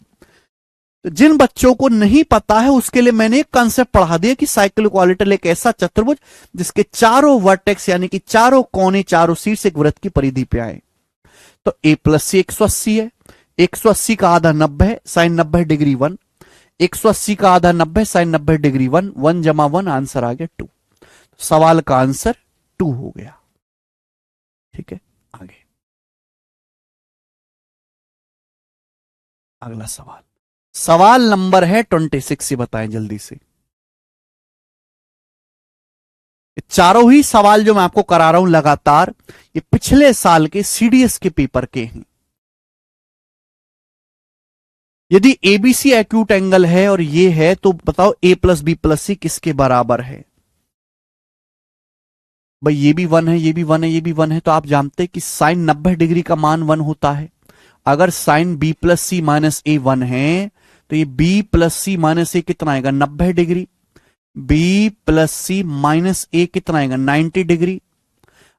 तो जिन बच्चों को नहीं पता है उसके लिए मैंने एक कंसेप्ट पढ़ा दिया कि साइक्लिक क्वालिटल एक ऐसा चतुर्भुज जिसके चारों वर्टेक्स यानी कि चारों कोने चारों शीर्ष एक वृत्त की परिधि पे आए। तो ए प्लस सी 180 है, 180 का आधा 90 है, साइन 90 डिग्री 1, 180 का आधा 90 साइन 90 डिग्री 1, 1 जमा 1 आंसर आ गया 2। सवाल का आंसर 2 हो गया। ठीक है, आगे अगला सवाल, सवाल नंबर है 26, ये बताएं जल्दी से। चारों ही सवाल जो मैं आपको करा रहा हूं लगातार, ये पिछले साल के सीडीएस के पेपर के हैं। यदि एबीसी एक्यूट एंगल है और ये है तो बताओ ए प्लस बी प्लस सी किसके बराबर है। भाई ये भी 1 है, ये भी 1 है, ये भी 1 है, तो आप जानते हैं कि साइन 90 डिग्री का मान 1 होता है। अगर साइन बी प्लस सी माइनस ए 1 है तो ये बी प्लस सी माइनस ए कितना आएगा 90 डिग्री, बी प्लस सी माइनस ए कितना आएगा 90 डिग्री।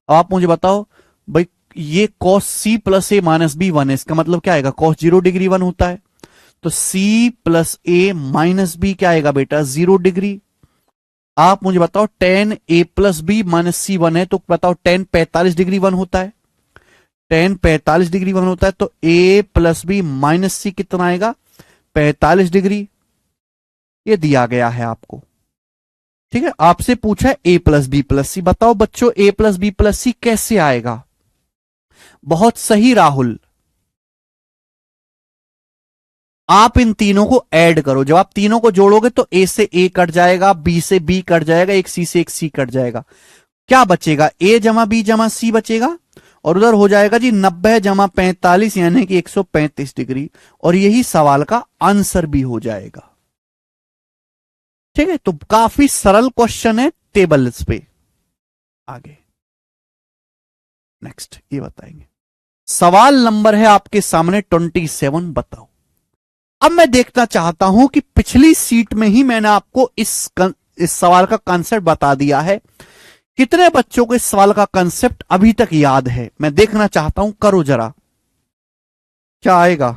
अब आप मुझे बताओ भाई ये कॉस सी प्लस ए माइनस बी 1 है, इसका मतलब क्या आएगा कॉस 0 डिग्री 1 होता है, तो सी प्लस ए माइनस बी क्या आएगा बेटा 0 डिग्री। आप मुझे बताओ टेन ए प्लस बी माइनस सी 1 है तो बताओ टेन 45 डिग्री 1 होता है, टेन 45 डिग्री 1 होता है, तो ए प्लस बी माइनस सी कितना आएगा 45 डिग्री। ये दिया गया है आपको। ठीक है, आपसे पूछा है ए प्लस बी प्लस सी, बताओ बच्चों ए प्लस बी प्लस सी कैसे आएगा। बहुत सही राहुल, आप इन तीनों को ऐड करो, जब आप तीनों को जोड़ोगे तो ए से ए कट जाएगा, बी से बी कट जाएगा, एक सी से एक सी कट जाएगा, क्या बचेगा ए जमा बी जमा सी बचेगा, और उधर हो जाएगा जी 90 जमा 45 यानी कि 135 डिग्री, और यही सवाल का आंसर भी हो जाएगा। ठीक है, तो काफी सरल क्वेश्चन है टेबल्स पे। आगे नेक्स्ट ये बताएंगे, सवाल नंबर है आपके सामने 27, बताओ। अब मैं देखना चाहता हूं कि पिछली सीट में ही मैंने आपको इस सवाल का कंसेप्ट बता दिया है, कितने बच्चों को इस सवाल का कंसेप्ट अभी तक याद है, मैं देखना चाहता हूं, करो जरा क्या आएगा।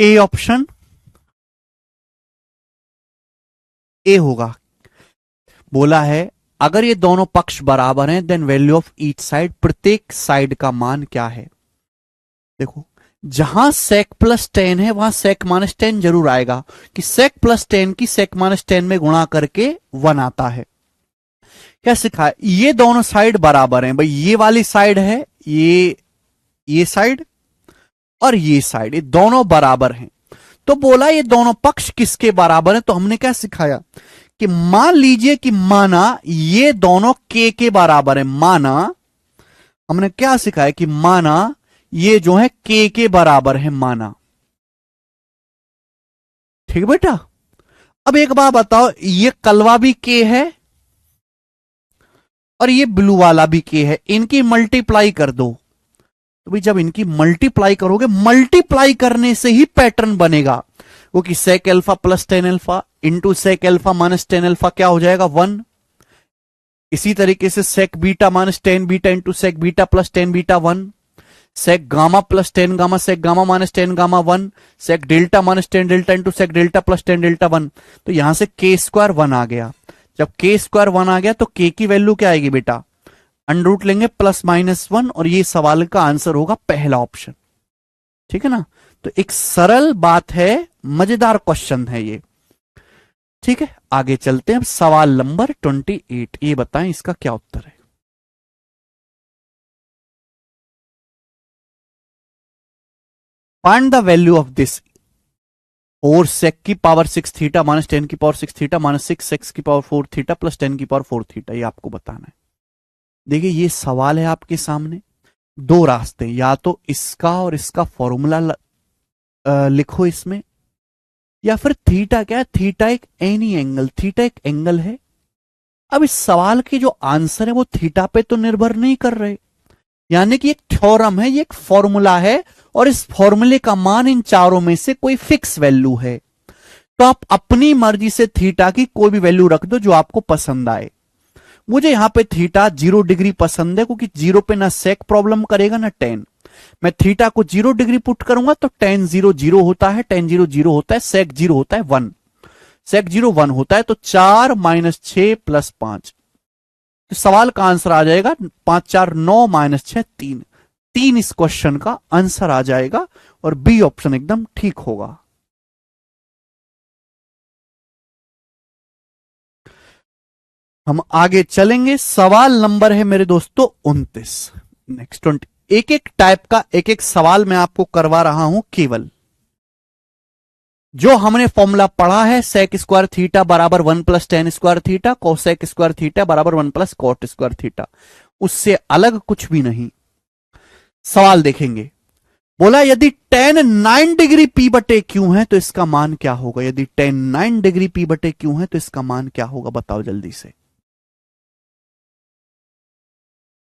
ए ऑप्शन ए होगा। बोला है अगर ये दोनों पक्ष बराबर हैं then value of each side, प्रत्येक साइड का मान क्या है। देखो जहां सेक प्लस 10 है वहां सेक माइनस 10 जरूर आएगा, कि सेक प्लस 10 की सेक माइनस 10 में गुणा करके 1 आता है। क्या सिखा है, ये दोनों साइड बराबर हैं भाई, ये वाली साइड है, ये साइड और ये साइड, ये दोनों बराबर हैं। तो बोला ये दोनों पक्ष किसके बराबर हैं, तो हमने क्या सिखाया कि मान लीजिए कि माना ये दोनों के बराबर है, माना हमने क्या सिखाया कि माना ये जो है के बराबर है, माना। ठीक बेटा। अब एक बात बताओ, ये कलवा भी के है और ये ब्लू वाला भी के है, इनकी मल्टीप्लाई कर दो। तो भाई जब इनकी मल्टीप्लाई करोगे, मल्टीप्लाई करने से ही पैटर्न बनेगा, वो कि sec alpha plus 10 alpha into sec alpha minus 10 alpha क्या हो जाएगा 1। इसी तरीके से sec beta minus 10 beta into sec beta plus 10 beta 1, sec gamma plus 10 gamma sec gamma minus 10 gamma 1, sec delta minus 10 delta into sec delta plus 10 delta 1। तो यहां से के स्क्वायर 1 आ गया। जब के स्क्वायर 1 आ गया तो के की वैल्यू क्या आएगी बेटा, अंडर रूट लेंगे प्लस माइनस 1, और ये सवाल का आंसर होगा पहला ऑप्शन। ठीक है ना। तो एक सरल बात है, मजेदार क्वेश्चन है ये। ठीक है, आगे चलते हैं। अब सवाल नंबर 28, ये बताएं इसका क्या उत्तर है। Find the value of this, और सेक की पावर 6 थीटा माइनस 10 की पावर 6 थीटा माइनस 6 सेक्स की पावर 4 थीटा प्लस 10 की पावर 4 थीटा, ये आपको बताना है। देखिए ये सवाल है आपके सामने, दो रास्ते, या तो इसका और इसका फॉर्मूला लिखो इसमें, या फिर थीटा क्या है, थीटा एक एनी एंगल, थीटा एक एंगल है। अब इस सवाल के जो आंसर है वो थीटा पे तो निर्भर नहीं कर रहे, यानी कि एक थ्योरम है, ये एक फॉर्मूला है, और इस फॉर्मूले का मान इन चारों में से कोई फिक्स वैल्यू है। तो आप अपनी मर्जी से थीटा की कोई भी वैल्यू रख दो जो आपको पसंद आए। मुझे यहां पे थीटा 0 डिग्री पसंद है, क्योंकि 0 पे ना सेक प्रॉब्लम करेगा ना टेन। मैं थीटा को 0 डिग्री पुट करूंगा तो टेन 0 0 होता है, टेन 0 0 होता है, सेक 0 होता है 1, सेक 0 1 होता है। तो 4 माइनस 6 प्लस 5, तो सवाल का आंसर आ जाएगा 5 4 9 माइनस 6 3, 3 इस क्वेश्चन का आंसर आ जाएगा, और बी ऑप्शन एकदम ठीक होगा। हम आगे चलेंगे, सवाल नंबर है मेरे दोस्तों 29। नेक्स्ट 20, एक एक टाइप का एक एक सवाल मैं आपको करवा रहा हूं केवल। जो हमने फॉर्मूला पढ़ा है, सेक स्क्वायर थीटा बराबर 1 plus tan square theta, cosec square theta बराबर 1 प्लस कॉट स्क्वायर थीटा, उससे अलग कुछ भी नहीं। सवाल देखेंगे, बोला यदि टेन 9 डिग्री पी बटे क्यू है तो इसका मान क्या होगा। यदि टेन 9 डिग्री पी बटे क्यू है तो इसका मान क्या होगा, बताओ जल्दी से।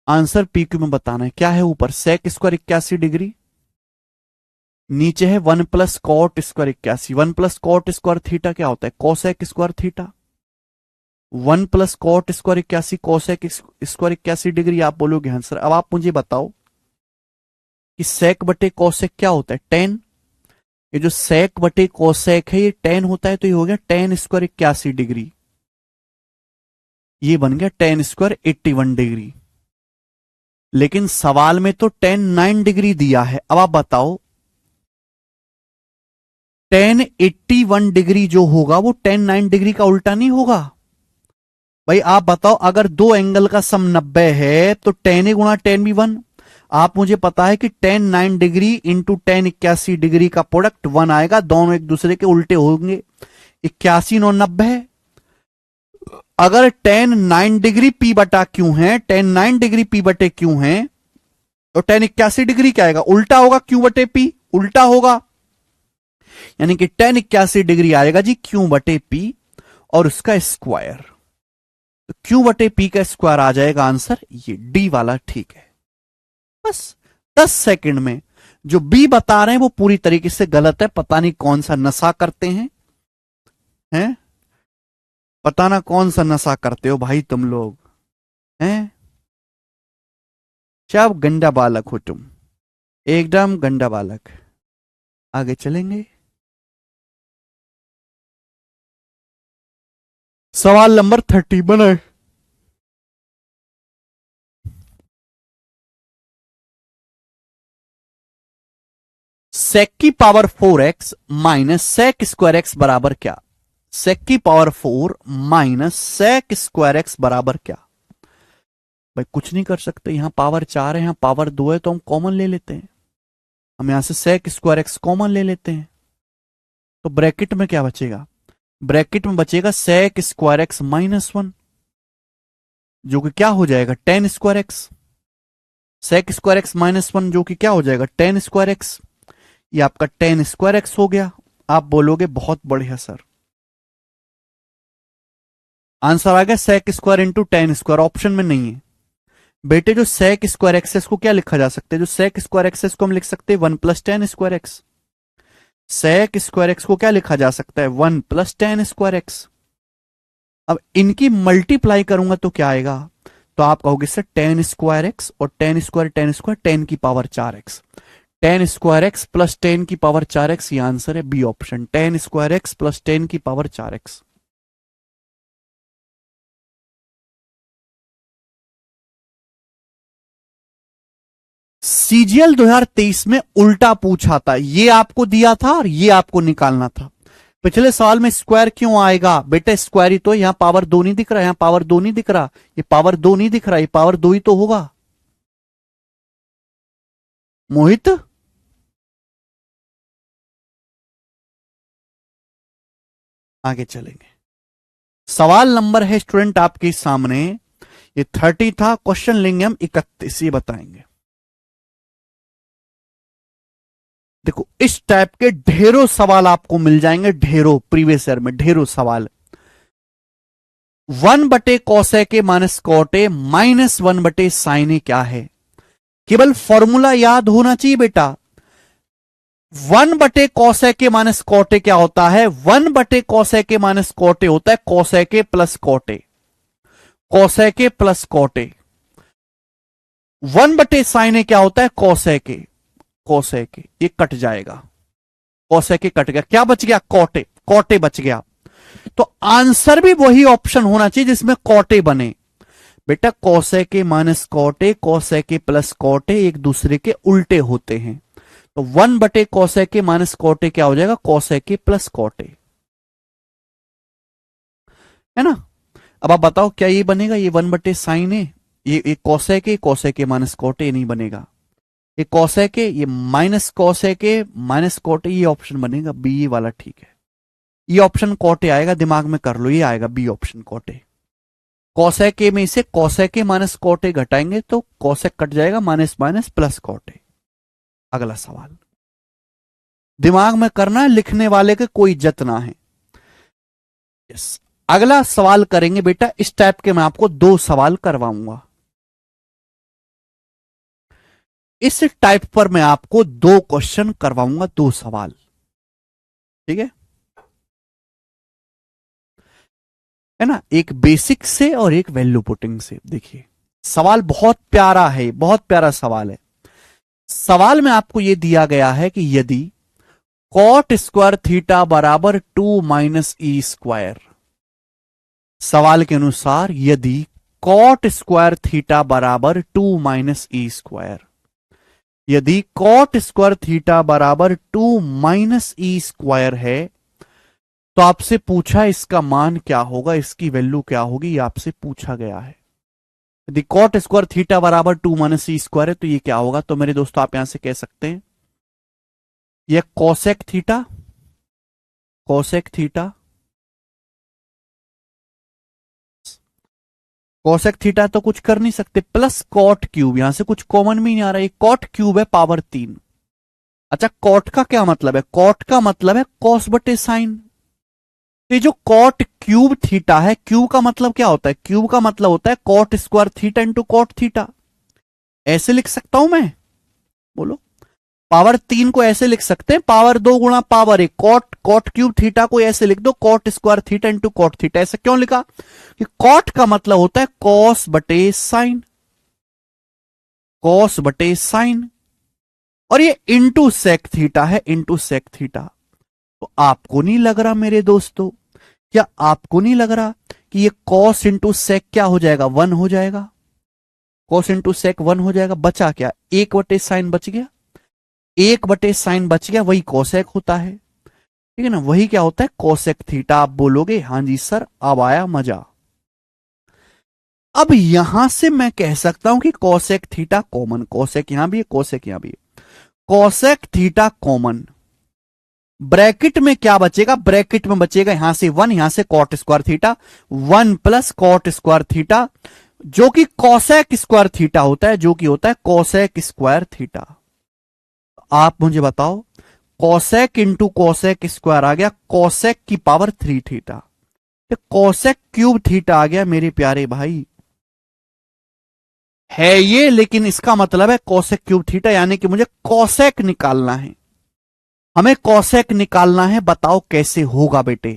आंसर पी क्यू में बताना है। क्या है ऊपर, सेक स्क्वायर 81 डिग्री, नीचे है 1 plus cot square 81। 1 plus cot square theta क्या होता है, cosec square theta. 1 plus cot square 81 cosec square 81 degree. आप बोलोगे आंसर। अब आप मुझे बताओ कि सेक बटे कोसेक क्या होता है, टेन। ये जो सेक बटे कोसेक है ये टेन होता है, तो ये हो गया टेन स्क्वायर 81 डिग्री, ये बन गया टेन स्क्वायर 81 डिग्री। लेकिन सवाल में तो टेन 9 डिग्री दिया है। अब आप बताओ टेन 81 डिग्री जो होगा वो टेन 9 डिग्री का उल्टा नहीं होगा। भाई आप बताओ, अगर दो एंगल का सम 90 है तो टेन ए गुणा टेन भी 1। आप मुझे पता है कि ten 9 degree into ten 81 degree का प्रोडक्ट 1 आएगा, दोनों एक दूसरे के उल्टे होंगे। 81 9 90 है। अगर टेन 9 डिग्री पी बटा क्यू है, टेन 9 डिग्री पी बटे क्यू है, तो टेन 81 डिग्री क्या आएगा, उल्टा होगा, क्यू बटे पी उल्टा होगा, यानी कि टेन 81 डिग्री आएगा जी क्यू बटे पी और उसका स्क्वायर। तो क्यू बटे पी का स्क्वायर आ जाएगा आंसर, ये डी वाला ठीक है। बस 10 सेकंड में जो बी बता रहे हैं वो पूरी तरीके से गलत है। पता नहीं कौन सा नशा करते हैं? पता ना कौन सा नशा करते हो भाई तुम लोग हैं। सब गंदा बालक हो तुम, एकदम गंदा बालक। आगे चलेंगे। सवाल नंबर 30 बनाए। सेक की power 4x minus sec square x बराबर क्या? सेक की power 4 minus sec square x बराबर क्या? भाई कुछ नहीं कर सकते, यहां पावर 4 है, यहां पावर 2 है, तो हम कॉमन ले लेते हैं। हम यहां से सेक स्क्वायर एक्स कॉमन ले लेते हैं, तो ब्रैकेट में क्या बचेगा? ब्रैकेट में बचेगा सेक स्क्वायर एक्स माइनस 1, जो कि क्या हो जाएगा? Tan square x. Sec square x minus 1 जो कि क्या हो जाएगा? Tan square x. ये आपका टेन स्क्वायर एक्स हो गया। आप बोलोगे बहुत बढ़िया सर, आंसर आ गया sec square into tan square, option में नहीं है बेटे। जो सेक स्क्वायर एक्सेस को क्या लिखा जा सकता है? जो सेक स्क्वायर एक्सेस को हम लिख सकते हैं 1 plus tan square x. Sec square x को क्या लिखा जा सकता है? 1 प्लस टेन स्क्वायर एक्स। अब इनकी मल्टीप्लाई करूंगा तो क्या आएगा? तो आप कहोगे सर टेन स्क्वायर एक्स और टेन स्क्वायर टेन की power 4x। Tan square x plus tan की पावर 4x, ये आंसर है B option, tan square x plus tan की पावर 4x। सीजीएल 2023 में उल्टा पूछा था, ये आपको दिया था और ये आपको निकालना था। पिछले साल में स्क्वायर क्यों आएगा बेटा? स्क्वायर ही तो, यहां पावर 2 नहीं दिख रहा, यहां पावर 2 नहीं दिख रहा, ये पावर 2 नहीं दिख रहा, ये पावर 2 ही तो होगा। मोहित आगे चलेंगे। सवाल नंबर है स्टूडेंट आपके सामने, ये 30 था, क्वेश्चन लेंगे हम 31, ये बताएंगे। देखो इस टाइप के ढेरों सवाल आपको मिल जाएंगे, ढेरों, प्रीवियस ईयर में ढेरों सवाल। 1/cos minus cot A minus 1/sin क्या है? केवल फॉर्मूला याद होना चाहिए बेटा। 1/cos माइनस कॉट ए क्या होता है? 1/cos माइनस कॉट ए होता है cos plus cot a, cos plus cot a. 1/sin क्या होता है? cos ये कट जाएगा, cos कट गया, क्या बच गया? कॉटे, कॉटे बच गया। तो आंसर भी वही ऑप्शन होना चाहिए जिसमें कॉटे बने। बेटा कौसे माइनस कॉटे प्लस कॉटे एक दूसरे के उल्टे होते हैं, तो 1/cos माइनस कॉटे क्या हो जाएगा? cos प्लस कॉटे, है ना। अब आप बताओ क्या ये बनेगा? ये 1/sin है, ये कौसे माइनस कॉटे नहीं बनेगा। ये कौसे ये माइनस कॉटे, ये ऑप्शन बनेगा बी, ये वाला ठीक है। ये ऑप्शन कॉटे आएगा, दिमाग में कर लो, ये आएगा बी ऑप्शन कॉटे। कौसेके में से कौसेके माइनस कॉटे घटाएंगे तो कौसेक कट जाएगा, माइनस माइनस प्लस कॉटे। अगला सवाल दिमाग में करना है, लिखने वाले के कोई इज्जत ना है। यस, अगला सवाल करेंगे बेटा इस टाइप के, मैं आपको 2 सवाल करवाऊंगा। इस टाइप पर मैं आपको 2 क्वेश्चन करवाऊंगा, 2 सवाल, ठीक है ना। एक बेसिक से और एक वैल्यू पुटिंग से। देखिए सवाल बहुत प्यारा है, बहुत प्यारा सवाल है। सवाल में आपको यह दिया गया है कि यदि कॉट स्क्वायर थीटा बराबर 2 माइनस ई स्क्वायर, सवाल के अनुसार यदि कॉट स्क्वायर थीटा बराबर 2 माइनस ई स्क्वायर, यदि कॉट स्क्वायर थीटा बराबर 2 माइनस ई स्क्वायर है, तो आपसे पूछा इसका मान क्या होगा, इसकी वैल्यू क्या होगी, ये आपसे पूछा गया है। यदि कॉट स्क्वायर थीटा बराबर 2 माइनस ई स्क्वायर है तो ये क्या होगा? तो मेरे दोस्तों आप यहां से कह सकते हैं ये cosec theta, cosec theta, cosec theta तो कुछ कर नहीं सकते, प्लस कॉट क्यूब, यहां से कुछ कॉमन भी नहीं आ रहा है, कॉट क्यूब है पावर 3। अच्छा कॉट का क्या मतलब है? कॉट का मतलब है कॉस बटे साइन। तो ये जो कॉट क्यूब थीटा है, क्यूब का मतलब क्या होता है? क्यूब का मतलब होता है cot square theta into cot theta. ऐसे लिख सकता हूं मैं? बोलो। पावर 3 को ऐसे लिख सकते हैं, पावर 2 गुणा power 1, cot cot cube theta को ऐसे लिख दो cot square theta into cot theta. ऐसे क्यों लिखा? कि कॉट का मतलब होता है कॉस बटे साइन, कॉस बटे साइन, और ये इंटू सेक थीटा है, इंटू सेक थीटा। तो आपको नहीं लग रहा मेरे दोस्तों, क्या आपको नहीं लग रहा कि ये कॉस इंटू सेक क्या हो जाएगा, 1 हो जाएगा। कॉस इंटू सेक 1 हो जाएगा। बचा क्या, 1/sin बच गया। 1/sin बच गया, वही कोसेक होता है। ठीक है ना, वही क्या होता है, कोसेक थीटा। आप बोलोगे हाँ जी सर, अब आया मजा। अब यहां से मैं कह सकता हूं कि कोसेक थीटा कॉमन, कोसेक यहां भी है, कोसेक यहां भी है, कोसेक थीटा कॉमन। ब्रैकेट में क्या बचेगा, ब्रैकेट में बचेगा यहां से 1, यहां से cot square theta, 1 plus cot square theta, जो कि कोसेक स्क्वायर थीटा होता है, जो कि होता है कोसेक स्क्वायर थीटा। आप मुझे बताओ, कोसेक इंटू कोसेक स्क्वायर आ गया कोसेक की power 3 theta, cosec cube theta आ गया मेरे प्यारे भाई। है ये, लेकिन इसका मतलब है कोसेक क्यूब थीटा, यानी कि मुझे कोसेक निकालना है, हमें कोसेक निकालना है। बताओ कैसे होगा बेटे,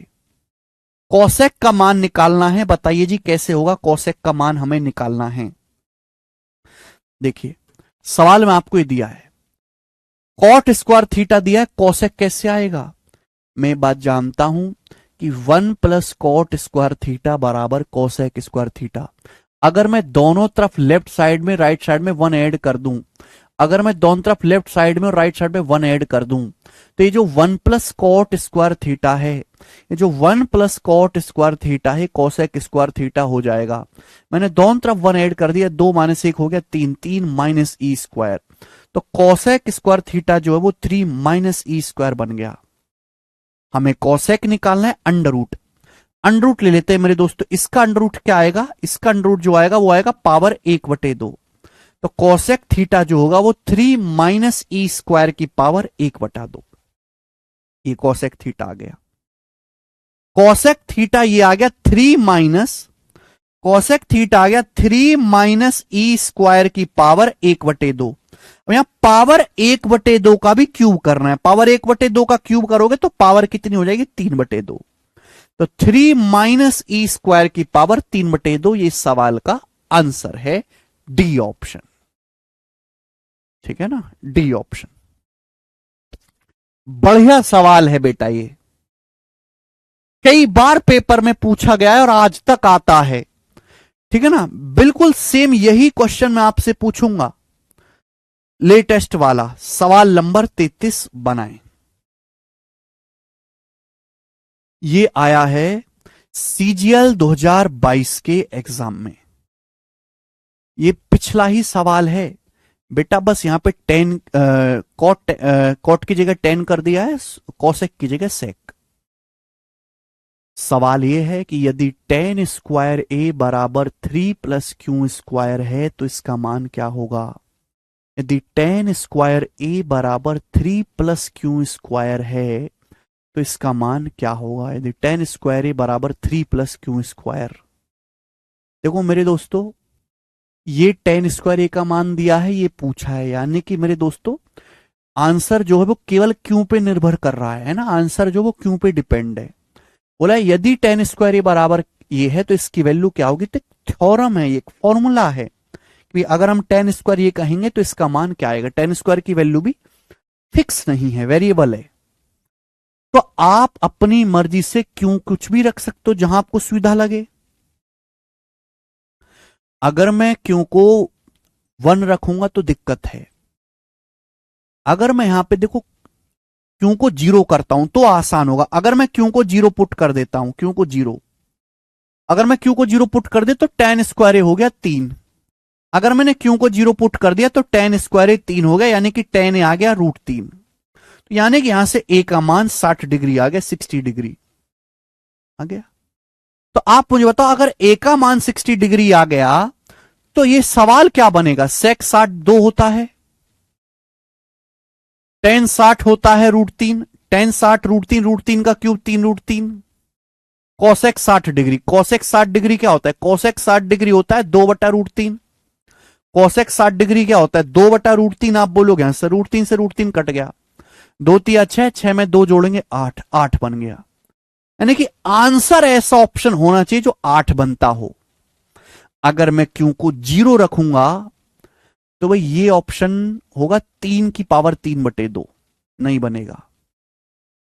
कोसेक का मान निकालना है, बताइए जी कैसे होगा, कोसेक का मान हमें निकालना है। देखिए सवाल में आपको ये दिया है, कॉट स्क्वायर थीटा दिया है, कोसेक कैसे आएगा। मैं बात जानता हूं कि 1 प्लस कॉट स्क्वायर थीटा बराबर कोसेक स्क्वायर थीटा। अगर मैं दोनों तरफ लेफ्ट साइड में राइट साइड में 1 ऐड कर दूं, अगर मैं दोनों तरफ लेफ्ट साइड में और राइट साइड में 1 ऐड कर दूं, तो ये जो 1 प्लस कॉट स्क्वायर थीटा है, ये जो 1 प्लस कॉट स्क्वायर थीटा है कोसेक स्क्वायर थीटा हो जाएगा। मैंने दोनों तरफ 1 ऐड कर दिया, 2 माइनस 1 हो गया 3, 3 माइनस ई स्क्वायर, तो कोसेक स्क्वायर थीटा जो है वो 3 माइनस ई स्क्वायर बन गया। हमें कोसेक निकालना है, अंडर रूट, अंडर रूट ले लेते हैं मेरे दोस्तों। इसका अंडर रूट क्या आएगा, इसका अंडर रूट जो आएगा वो आएगा पावर 1/2, तो कोसेक थीटा जो होगा वो 3 माइनस ई स्क्वायर की पावर 1/2। ये कोसेक थीटा आ गया, कोसेक थीटा ये आ गया 3 माइनस, कोसेक थीटा आ गया 3 माइनस ई स्क्वायर की पावर 1/2। अब यहां पावर 1/2 का भी क्यूब करना है, पावर 1/2 का क्यूब करोगे तो पावर कितनी हो जाएगी, 3/2। तो 3 माइनस ई स्क्वायर की पावर 3/2, ये सवाल का आंसर है, डी ऑप्शन। ठीक है ना, डी ऑप्शन। बढ़िया सवाल है बेटा, ये कई बार पेपर में पूछा गया है और आज तक आता है। ठीक है ना, बिल्कुल सेम यही क्वेश्चन मैं आपसे पूछूंगा, लेटेस्ट वाला सवाल नंबर 33 बनाएं। ये आया है सीजीएल 2022 के एग्जाम में, ये पिछला ही सवाल है बेटा, बस यहां पे 10 कॉट की जगह 10 कर दिया है, कोसेक की जगह सेक। सवाल यह है कि यदि tan स्क्वायर ए बराबर 3 प्लस क्यू स्क्वायर है तो इसका मान क्या होगा। यदि tan स्क्वायर ए बराबर 3 प्लस क्यू स्क्वायर है तो इसका मान क्या होगा। यदि tan स्क्वायर ए बराबर 3 प्लस क्यू स्क्वायर, देखो मेरे दोस्तों ये tan स्क्वायर ए का मान दिया है, ये पूछा है, यानी कि मेरे दोस्तों आंसर जो है वो केवल क्यू पे निर्भर कर रहा है ना, आंसर जो वो क्यू पे डिपेंड है। बोला यदि tan स्क्वायर ए बराबर ये है तो इसकी वैल्यू क्या होगी, तो थ्योरम है, ये फॉर्मूला है कि अगर हम tan स्क्वायर ये कहेंगे तो इसका मान क्या आएगा। tan स्क्वायर की वैल्यू भी फिक्स नहीं है, वेरिएबल है, तो आप अपनी मर्जी से क्यों कुछ भी रख सकते हो जहां आपको सुविधा लगे। अगर मैं क्यू को 1 रखूंगा तो दिक्कत है, अगर मैं यहां पे देखो क्यू को 0 करता हूं तो आसान होगा। अगर मैं क्यू को 0 पुट कर देता हूं, क्यू को 0, अगर मैं क्यू को 0 पुट कर दे तो tan स्क्वायर ए हो गया 3। अगर मैंने क्यू को 0 पुट कर दिया तो tan स्क्वायर ए 3 हो गया, यानी कि tan ए आ गया √3, तो यानी कि यहां से ए का मान 60 डिग्री आ गया, 60 डिग्री आ गया। तो आप मुझे बताओ अगर ए का मान 60 डिग्री आ गया तो ये सवाल क्या बनेगा, sec 60 2 होता है, tan 60 होता है √3, tan 60 √3, √3 का cube 3√3, cosec 60 degree, cosec 60 degree क्या होता है, कोसेक 60 डिग्री होता है 2/√3, कोसेक 60 डिग्री क्या होता है 2/√3। आप बोलोगे यहां से √3 से √3 कट गया, 2 3 6, 6 में 2 जोड़ेंगे 8, 8 बन गया। यानी कि आंसर ऐसा ऑप्शन होना चाहिए जो 8 बनता हो। अगर मैं क्यू को 0 रखूंगा तो भाई ये ऑप्शन होगा 3 की पावर 3/2, नहीं बनेगा।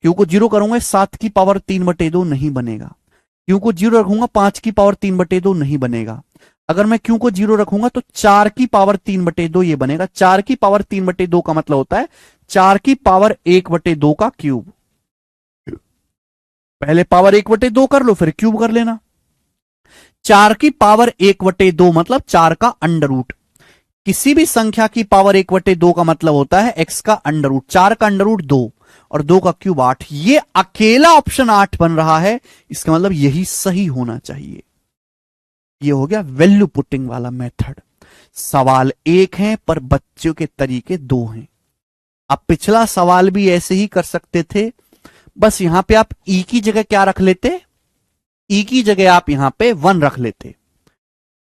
क्यू को 0 करूंगा 7 की पावर 3/2 नहीं बनेगा। क्यू को 0 रखूंगा 5 की पावर 3/2 नहीं बनेगा। अगर मैं क्यू को 0 रखूंगा तो 4 की पावर 3/2 ये बनेगा। 4 की पावर 3/2 का मतलब होता है 4 की पावर 1/2 का क्यूब। पहले पावर 1/2 कर लो फिर क्यूब कर लेना। 4 की पावर 1/2 मतलब 4 का अंडर रूट। किसी भी संख्या की पावर 1/2 का मतलब होता है x का अंडर रूट। 4 का अंडर रूट 2 और 2 का क्यूब 8। ये अकेला ऑप्शन 8 बन रहा है, इसका मतलब यही सही होना चाहिए। ये हो गया वैल्यू पुटिंग वाला मेथड। सवाल एक है पर बच्चों के तरीके दो हैं। आप पिछला सवाल भी ऐसे ही कर सकते थे, बस यहां पे आप ई की जगह क्या रख लेते, ई की जगह आप यहां पे 1 रख लेते।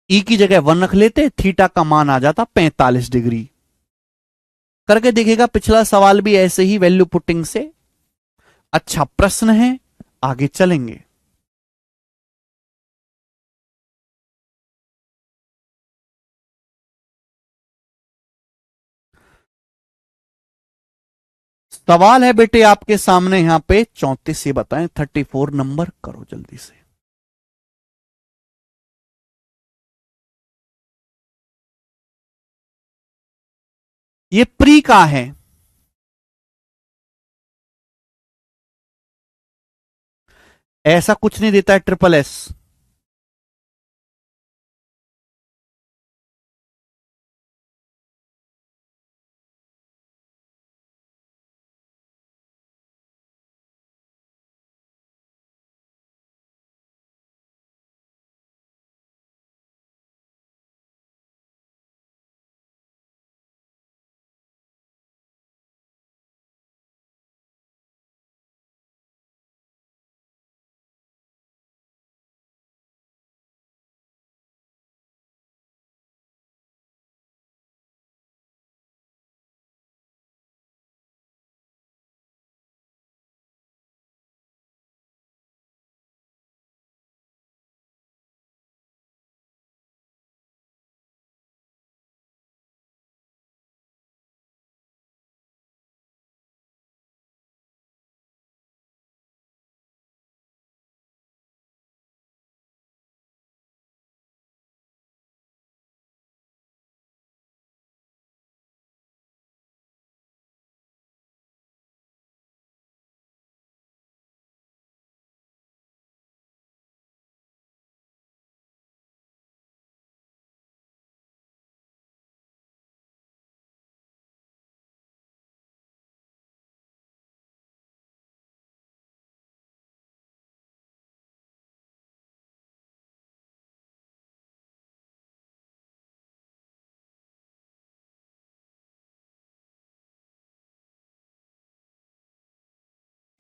ई की जगह 1 रख लेते, थीटा का मान आ जाता 45 डिग्री। करके देखिएगा पिछला सवाल भी ऐसे ही वैल्यू पुटिंग से। अच्छा प्रश्न है, आगे चलेंगे। सवाल है बेटे आपके सामने यहां पे 34 से बताएं, 34 नंबर करो जल्दी से। ये प्री का है। ऐसा कुछ नहीं देता है ट्रिपल एस।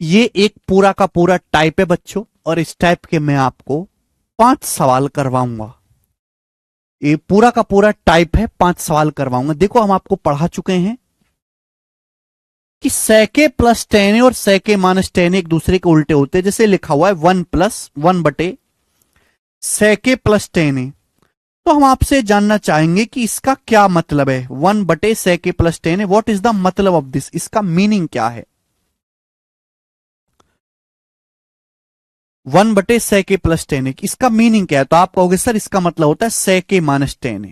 ये एक पूरा का पूरा टाइप है बच्चों, और इस टाइप के मैं आपको 5 सवाल करवाऊंगा। ये पूरा का पूरा टाइप है, 5 सवाल करवाऊंगा। देखो हम आपको पढ़ा चुके हैं कि सेके प्लस टेन और सेके माइनस टेन एक दूसरे के उल्टे होते हैं। जैसे लिखा हुआ है 1+1/सेके प्लस टेन। तो हम आपसे जानना चाहेंगे कि इसका क्या मतलब है। 1/सेके plus tan, what is the मतलब ऑफ दिस, इसका मीनिंग क्या है। 1/सेके प्लस टेन इसका मीनिंग क्या है। तो आप कहोगे सर इसका मतलब होता है सेके-10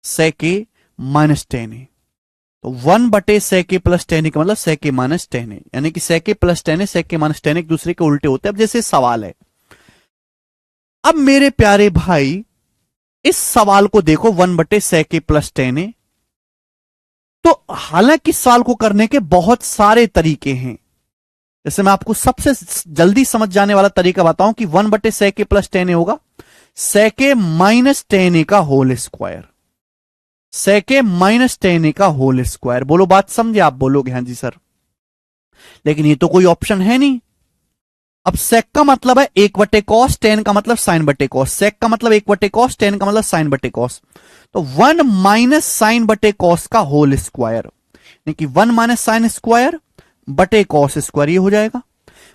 सेके-10। तो 1/सेके प्लस टेन का मतलब सेके-10 यानी कि सेके+10 सेके-10 एक दूसरे के उल्टे होते हैं। अब जैसे सवाल है, अब मेरे प्यारे भाई इस सवाल को देखो, 1/सेके+10। तो हालांकि इस सवाल को करने के बहुत सारे तरीके हैं। जैसे मैं आपको सबसे जल्दी समझ जाने वाला तरीका बताऊं कि 1/सेके+10 होगा सेके-10 का होल स्क्वायर। सेके-10 का होल स्क्वायर। बोलो बात समझे आप, बोलोगे हाँ जी सर, लेकिन ये तो कोई ऑप्शन है नहीं। अब सेक का मतलब है 1/कॉस, 10 का मतलब sin/कॉस। सेक का मतलब 1/कॉस, 10 का मतलब sin/कॉस। तो 1 - sin/कॉस का होल स्क्वायर, यानी कि 1 - sin² /कॉस² ये हो जाएगा।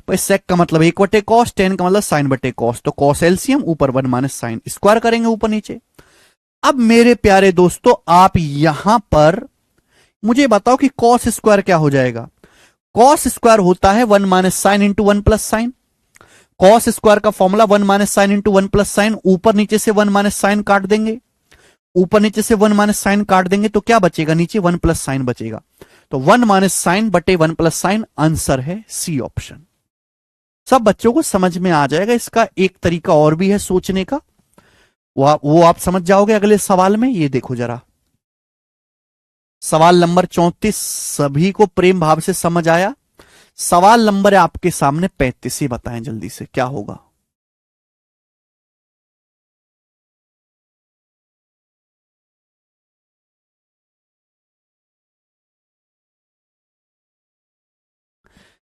भाई सेक का मतलब 1/कॉस, 10 का मतलब sin/कॉस। तो कॉस एलसीएम ऊपर 1 - sin स्क्वायर करेंगे ऊपर नीचे। अब मेरे प्यारे दोस्तों आप यहां पर मुझे बताओ कि कॉस स्क्वायर क्या हो जाएगा। कॉस स्क्वायर होता है 1 - sin × 1 + sin। कॉस स्क्वायर का formula 1 minus sine into 1 plus sign, ऊपर नीचे से 1 माइनस साइन काट देंगे, ऊपर नीचे से 1 माइनस साइन काट देंगे तो क्या बचेगा, नीचे 1 प्लस साइन बचेगा। तो 1 माइनस साइन बटे 1 प्लस साइन, आंसर है सी ऑप्शन। सब बच्चों को समझ में आ जाएगा। इसका एक तरीका और भी है सोचने का, वो आप समझ जाओगे अगले सवाल में। ये देखो जरा, सवाल नंबर 34 सभी को प्रेम भाव से समझ आया। सवाल नंबर है आपके सामने 35, बताएं जल्दी से क्या होगा।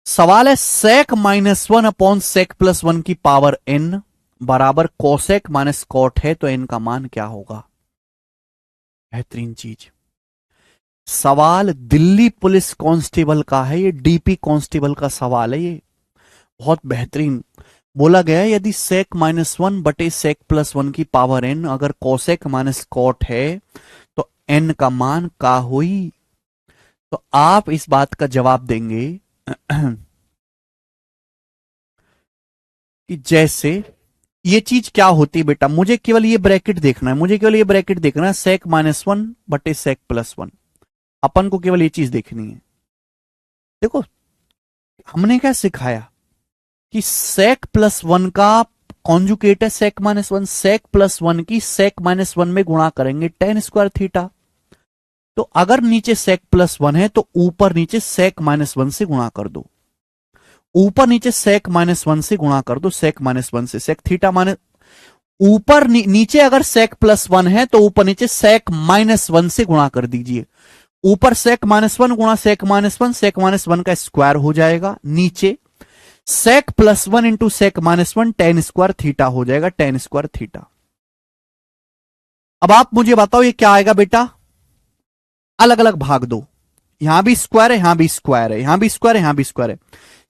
सवाल है sec minus 1 upon sec plus 1 की पावर n बराबर कोसेक माइनस कॉट है, तो n का मान क्या होगा। बेहतरीन चीज, सवाल दिल्ली पुलिस कांस्टेबल का है, ये डीपी कांस्टेबल का सवाल है। ये बहुत बेहतरीन बोला गया है, यदि सेक माइनस 1 बटे सेक प्लस 1 की पावर n अगर कोसेक माइनस कॉट है तो n का मान का हुई। तो आप इस बात का जवाब देंगे कि जैसे ये चीज क्या होती है बेटा, मुझे केवल ये ब्रैकेट देखना है, मुझे केवल ये ब्रैकेट देखना है, सेक माइनस 1 बटे सेक प्लस 1, अपन को केवल ये चीज देखनी है। देखो हमने क्या सिखाया कि सेक प्लस 1 का कॉन्जुकेट है सेक माइनस 1, सेक प्लस 1 की सेक माइनस 1 में गुणा करेंगे टेन स्क्वायर थीटा। तो अगर नीचे सेक प्लस 1 है तो ऊपर नीचे सेक माइनस 1 से गुणा कर दो, ऊपर नीचे सेक माइनस 1 से गुणा कर दो, सेक माइनस 1 से सेक थीटा माइनस, ऊपर नीचे अगर सेक प्लस 1 है तो ऊपर नीचे सेक माइनस 1 से गुणा कर दीजिए। ऊपर सेक माइनस 1 गुणा सेक माइनस 1, सेक माइनस 1 का स्क्वायर हो जाएगा, नीचे sec plus 1 into sec minus 1 tan square theta हो जाएगा, टेन स्क्वायर थीटा। अब आप मुझे बताओ ये क्या आएगा बेटा, अलग अलग भाग दो, यहां भी स्क्वायर है, यहां भी स्क्वायर है, यहां भी स्क्वायर है, यहां भी स्क्वायर है।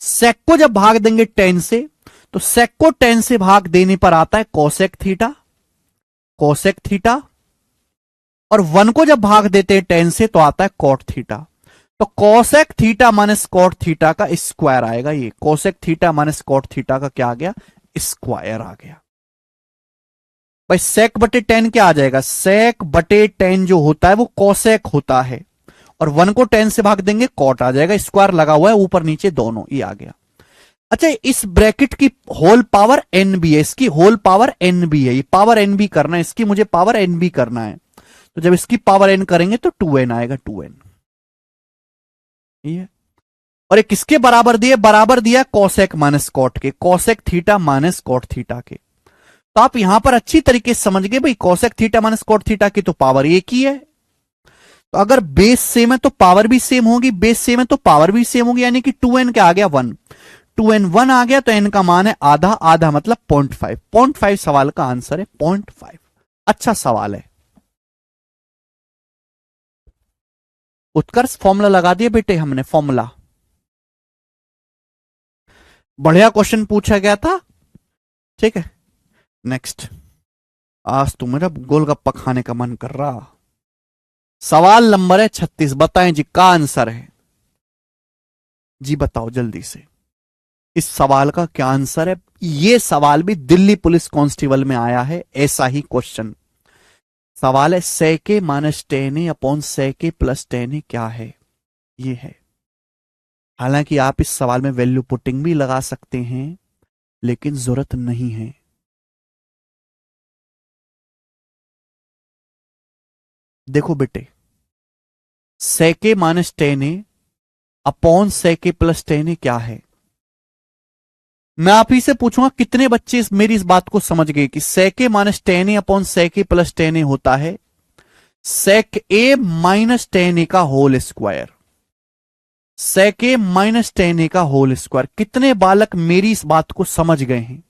सेक को जब भाग देंगे 10 से तो सेक को 10 से भाग देने पर आता है कोसेक थीटा, कोसेक थीटा, और 1 को जब भाग देते हैं 10 से तो आता है कॉट थीटा। तो cosec theta minus cot theta का स्क्वायर आएगा, ये cosec theta minus cot theta का क्या आ गया, स्क्वायर आ गया। भाई सेक बटे 10 क्या आ जाएगा, सेक बटे 10 जो होता है वो कोसेक होता है, और 1 को 10 से भाग देंगे कॉट आ जाएगा, स्क्वायर लगा हुआ है ऊपर नीचे दोनों, ये आ गया। अच्छा इस ब्रैकेट की होल पावर n भी है, इसकी होल पावर n भी है, ये पावर n भी करना है, इसकी मुझे पावर n भी करना है। तो जब इसकी पावर n करेंगे तो 2n आएगा, 2n ये। और ये किसके बराबर दिए, बराबर दिया कोसेक माइनस कॉट के, cosec theta minus cot theta के। तो आप यहां पर अच्छी तरीके से समझ गए भाई, cosec theta minus cot theta की तो पावर एक ही है, तो अगर बेस सेम है तो पावर भी सेम होगी, बेस सेम है तो पावर भी सेम होगी, यानी कि 2n क्या आ गया 1, 2n 1 आ गया, तो n का मान है आधा, आधा मतलब 0.5, 0.5 सवाल का आंसर है 0.5। अच्छा सवाल है। उत्कर्ष फॉर्मूला लगा दिया बेटे हमने, फॉर्मूला बढ़िया क्वेश्चन पूछा गया था, ठीक है। नेक्स्ट, आज तो मेरा गोलगप्पा खाने का मन कर रहा। सवाल नंबर है 36, बताएं जी का आंसर है जी, बताओ जल्दी से, इस सवाल का क्या आंसर है। ये सवाल भी दिल्ली पुलिस कांस्टेबल में आया है, ऐसा ही क्वेश्चन। सवाल है सेके माइनस 10a अपॉन सेके प्लस 10a क्या है, ये है। हालांकि आप इस सवाल में वैल्यू पुटिंग भी लगा सकते हैं, लेकिन जरूरत नहीं है। देखो बेटे, सेके माइनस 10a अपॉन सेके प्लस 10a क्या है। मैं आप ही से पूछूंगा कितने बच्चे मेरी इस बात को समझ गए कि सेके माइनस 10a अपॉन सेके प्लस 10a होता है सेक ए माइनस 10a का होल स्क्वायर, सेके माइनस 10a का होल स्क्वायर। कितने बालक मेरी इस बात को समझ गए हैं,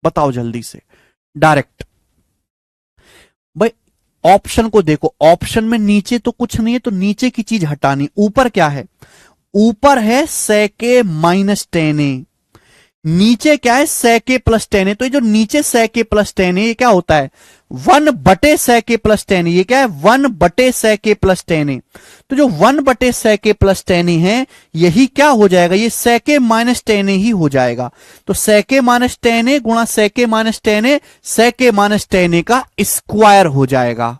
बताओ जल्दी से डायरेक्ट। भाई ऑप्शन को देखो, ऑप्शन में नीचे तो कुछ नहीं है, तो नीचे की चीज हटानी, ऊपर क्या है, ऊपर है सेके माइनस 10a, नीचे क्या है, sec a प्लस टेन है, तो ये जो नीचे sec a प्लस टेन है ये क्या होता है, 1/sec a प्लस टेन, ये क्या है 1/sec a प्लस टेन है। तो जो 1/sec a प्लस टेन है यही क्या हो जाएगा, ये sec a माइनस टेन ही हो जाएगा। तो sec a माइनस टेन गुणा sec a minus ten, sec a minus tan का स्क्वायर हो जाएगा।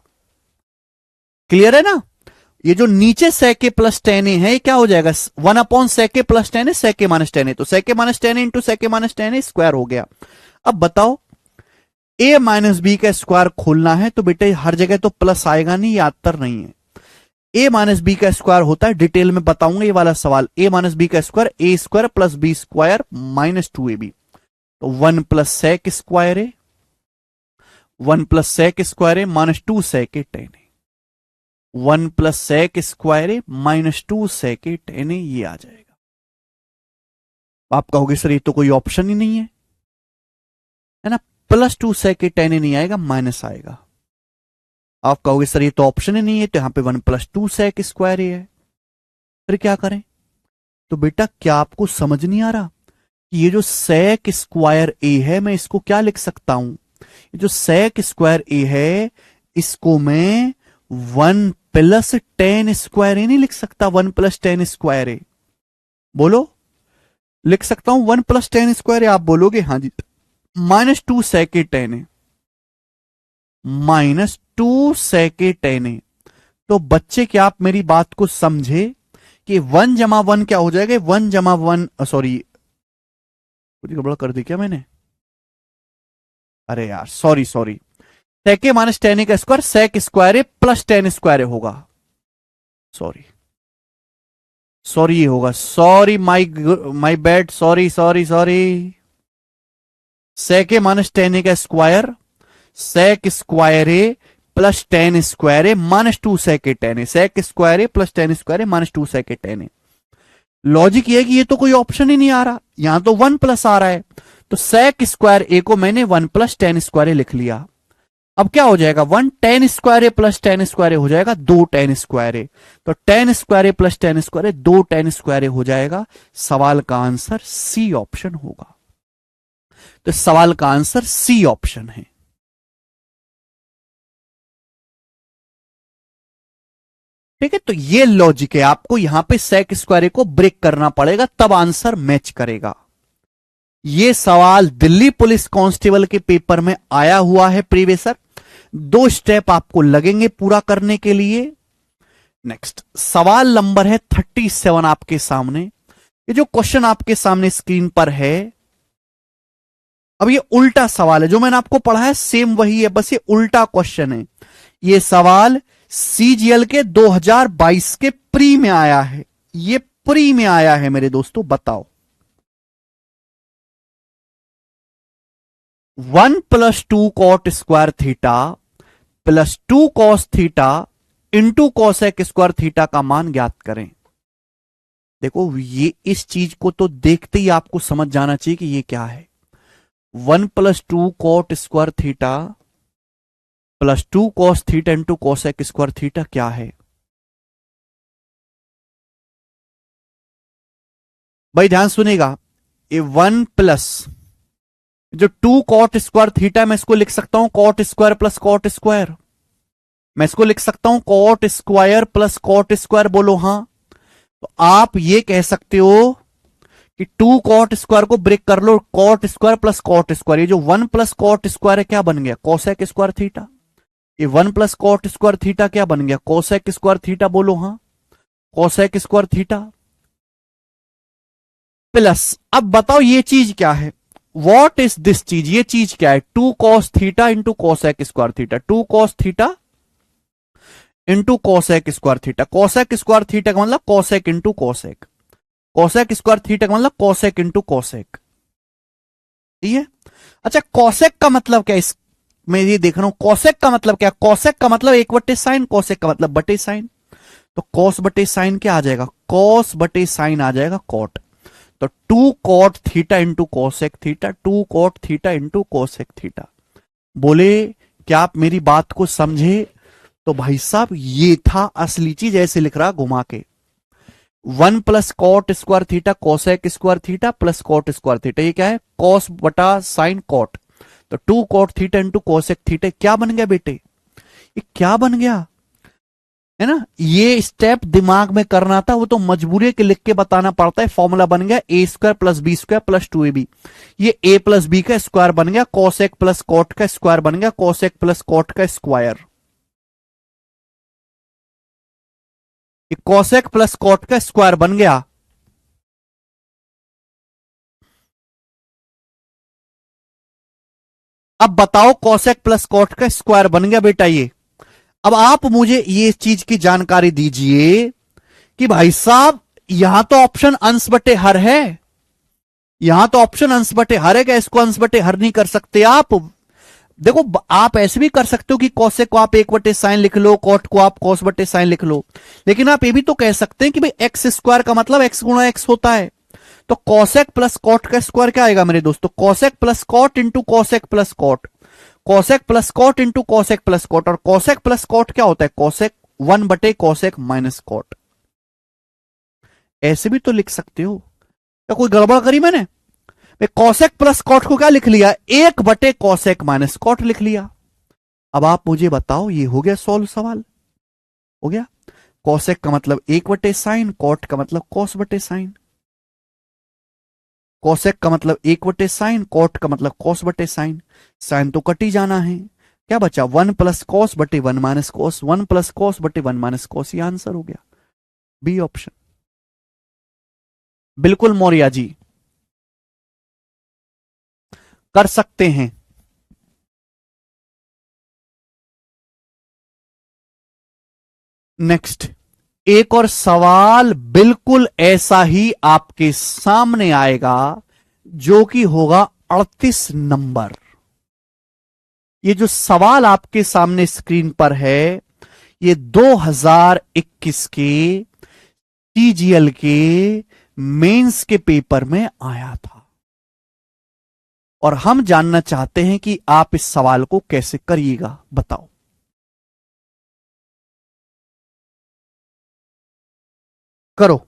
क्लियर है ना। ये जो नीचे sec a प्लस टेन है ये क्या हो जाएगा, 1/sec a प्लस टेन है, sec a माइनस टेन है, तो sec a minus ten into sec a minus tan square हो गया। अब बताओ a माइनस बी का स्क्वायर खोलना है तो बेटे हर जगह तो प्लस आएगा नहीं, ये आतर नहीं है। a माइनस बी का स्क्वायर होता है, डिटेल में बताऊंगा ये वाला सवाल, a माइनस बी का square a square plus B square minus 2ab, तो 1 प्लस sec स्क्वायर है, 1 प्लस sec स्क्वायर है माइनस 2 sec टेन है, 1 प्लस sec स्क्वायर है माइनस 2 sec टेन है, ये आ जाएगा। आप कहोगे सर ये तो कोई ऑप्शन ही नहीं है ना, प्लस 2 sec टेन नहीं आएगा, माइनस आएगा। आप कहोगे सर ये तो ऑप्शन ही नहीं है, तो यहां पे 1 प्लस 2 sec स्क्वायर ही है, फिर क्या करें। तो बेटा क्या आपको समझ नहीं आ रहा कि ये जो sec स्क्वायर a है मैं इसको क्या लिख सकता हूं, ये जो sec स्क्वायर a है इसको मैं 1 प्लस टेन स्क्वायर ए नहीं लिख सकता, 1 प्लस टेन स्क्वायर ए, बोलो लिख सकता हूं 1 प्लस टेन स्क्वायर ए, आप बोलोगे हाँ जी, माइनस 2 sec टेन ए, माइनस 2 sec टेन ए। तो बच्चे क्या आप मेरी बात को समझे कि 1 जमा 1 क्या हो जाएगा, 1 जमा 1 सॉरी कुछ गड़बड़ कर दी क्या मैंने, अरे यार sorry sorry, sec minus tan का square sec square plus tan square होगा, सॉरी सॉरी ये होगा, sorry my bad, sorry sorry sorry, sec minus tan का square sec square plus tan square minus 2 sec tan, sec square plus tan square minus 2 sec tan. Logic ये है कि ये तो कोई ऑप्शन ही नहीं आ रहा, यहां तो 1 प्लस आ रहा है, तो sec स्क्वायर ए को मैंने 1 प्लस टेन स्क्वायर लिख लिया। अब क्या हो जाएगा, 1 tan square plus tan square हो जाएगा 2 टेन स्क्वायर, तो tan square plus tan square 2 ten square हो जाएगा। सवाल का आंसर सी ऑप्शन होगा, तो सवाल का आंसर सी ऑप्शन है। ठीक है, तो ये लॉजिक है, आपको यहां पे sec स्क्वायर को ब्रेक करना पड़ेगा तब आंसर मैच करेगा। ये सवाल दिल्ली पुलिस कांस्टेबल के पेपर में आया हुआ है प्रीवियसर, 2 स्टेप आपको लगेंगे पूरा करने के लिए। नेक्स्ट सवाल नंबर है 37 आपके सामने। ये जो क्वेश्चन आपके सामने स्क्रीन पर है, अब ये उल्टा सवाल है, जो मैंने आपको पढ़ा है सेम वही है, बस ये उल्टा क्वेश्चन है। ये सवाल सीजीएल के 2022 के प्री में आया है, ये प्री में आया है मेरे दोस्तों। बताओ 1 plus 2 cot square theta plus 2 cos theta into cosec square theta का मान ज्ञात करें। देखो ये इस चीज को तो देखते ही आपको समझ जाना चाहिए कि ये क्या है। 1 plus 2 cot square theta plus 2 cos theta into cosec square theta क्या है भाई, ध्यान सुनेगा। ये 1 प्लस जो 2 कॉट स्क्वायर थीटा मैं इसको लिख सकता हूं cot square plus cot square, मैं इसको लिख सकता हूं cot square plus cot square, बोलो हां। तो आप ये कह सकते हो कि 2 कॉट स्क्वायर को ब्रेक कर लो, cot square plus cot square, ये जो 1 प्लस कॉट स्क्वायर है क्या बन गया, कोसेक स्क्वायर थीटा। ये 1 प्लस कॉट स्क्वायर थीटा क्या बन गया, कोसेक स्क्वायर थीटा, बोलो हां, कोसेक स्क्वायर थीटा। प्लस अब बताओ ये चीज क्या है, वॉट इज दिस चीज, ये चीज क्या है, 2 cos theta into cosec square theta, 2 cos theta into cosec square theta. Cosec square theta का मतलब cosec into cosec, cosec square theta का मतलब कोसेक इंटू कोसेक, ठीक है। अच्छा कोसेक का मतलब क्या, इस मैं ये देख रहा हूं कोसेक का मतलब क्या, कोसेक का मतलब 1/sin, कोसेक का मतलब बटे साइन, तो कॉस बटे साइन क्या आ जाएगा, कॉस बटे साइन आ जाएगा कॉट। तो 2 cot theta into cosec theta, 2 cot theta into cosec theta. बोले क्या आप मेरी बात को समझे। तो भाई साहब ये था असली चीज, ऐसे लिख रहा घुमा के 1 plus cot square theta cosec square theta plus cot square theta, ये क्या है कॉस बटा साइन कॉट। तो 2 cot theta into cosec theta क्या बन गया बेटे, ये क्या बन गया, है ना। ये स्टेप दिमाग में करना था, वो तो मजबूरी है कि लिख के बताना पड़ता है। फॉर्मूला बन गया A square plus B square plus 2ab। ये ए प्लस बी का स्क्वायर बन गया, कोसेक प्लस कॉट का स्क्वायर बन गया, कोसेक प्लस कॉट का स्क्वायर। ये कोसेक प्लस कॉट का स्क्वायर बन गया। अब बताओ कोसेक प्लस कॉट का स्क्वायर बन गया बेटा ये। अब आप मुझे ये चीज की जानकारी दीजिए कि भाई साहब यहां तो ऑप्शन अंश बटे हर है, यहां तो ऑप्शन अंश बटे हर है, क्या इसको अंश बटे हर नहीं कर सकते आप। देखो आप ऐसे भी कर सकते हो कि कॉसेक को आप एक बटे साइन लिख लो, कॉट को आप कॉस बटे साइन लिख लो, लेकिन आप ये भी तो कह सकते हैं कि भाई एक्स स्क्वायर का मतलब एक्स गुणा एक्स होता है। तो कॉसेक प्लस कॉट का स्क्वायर क्या आएगा मेरे दोस्तों, cosec plus cot into cosec plus cot, cosec plus cot into cosec plus cot, और कॉसेक प्लस कॉट क्या होता है कॉसेक 1 बटे कॉसेक माइनस कॉट। ऐसे भी तो लिख सकते हो, क्या कोई गड़बड़ करी मैंने। कॉसेक प्लस कॉट को क्या लिख लिया, 1 बटे कॉसेक माइनस कॉट लिख लिया। अब आप मुझे बताओ ये हो गया सॉल्व सवाल, हो गया। कॉसेक का मतलब 1 बटे साइन, कॉट का मतलब कॉस बटे साइन, कॉसेक का मतलब 1 बटे साइन, कॉट का मतलब कॉस बटे साइन, साइन तो कट ही जाना है। क्या बचा 1 प्लस कॉस बटे 1 माइनस कॉस, 1 प्लस कॉस बटे 1 माइनस कॉस, ये आंसर हो गया, बी ऑप्शन। बिल्कुल मौर्या जी, कर सकते हैं। नेक्स्ट एक और सवाल बिल्कुल ऐसा ही आपके सामने आएगा जो कि होगा 38 नंबर। ये जो सवाल आपके सामने स्क्रीन पर है ये 2021 के टीजीएल के मेंस के पेपर में आया था, और हम जानना चाहते हैं कि आप इस सवाल को कैसे करिएगा, बताओ। करो।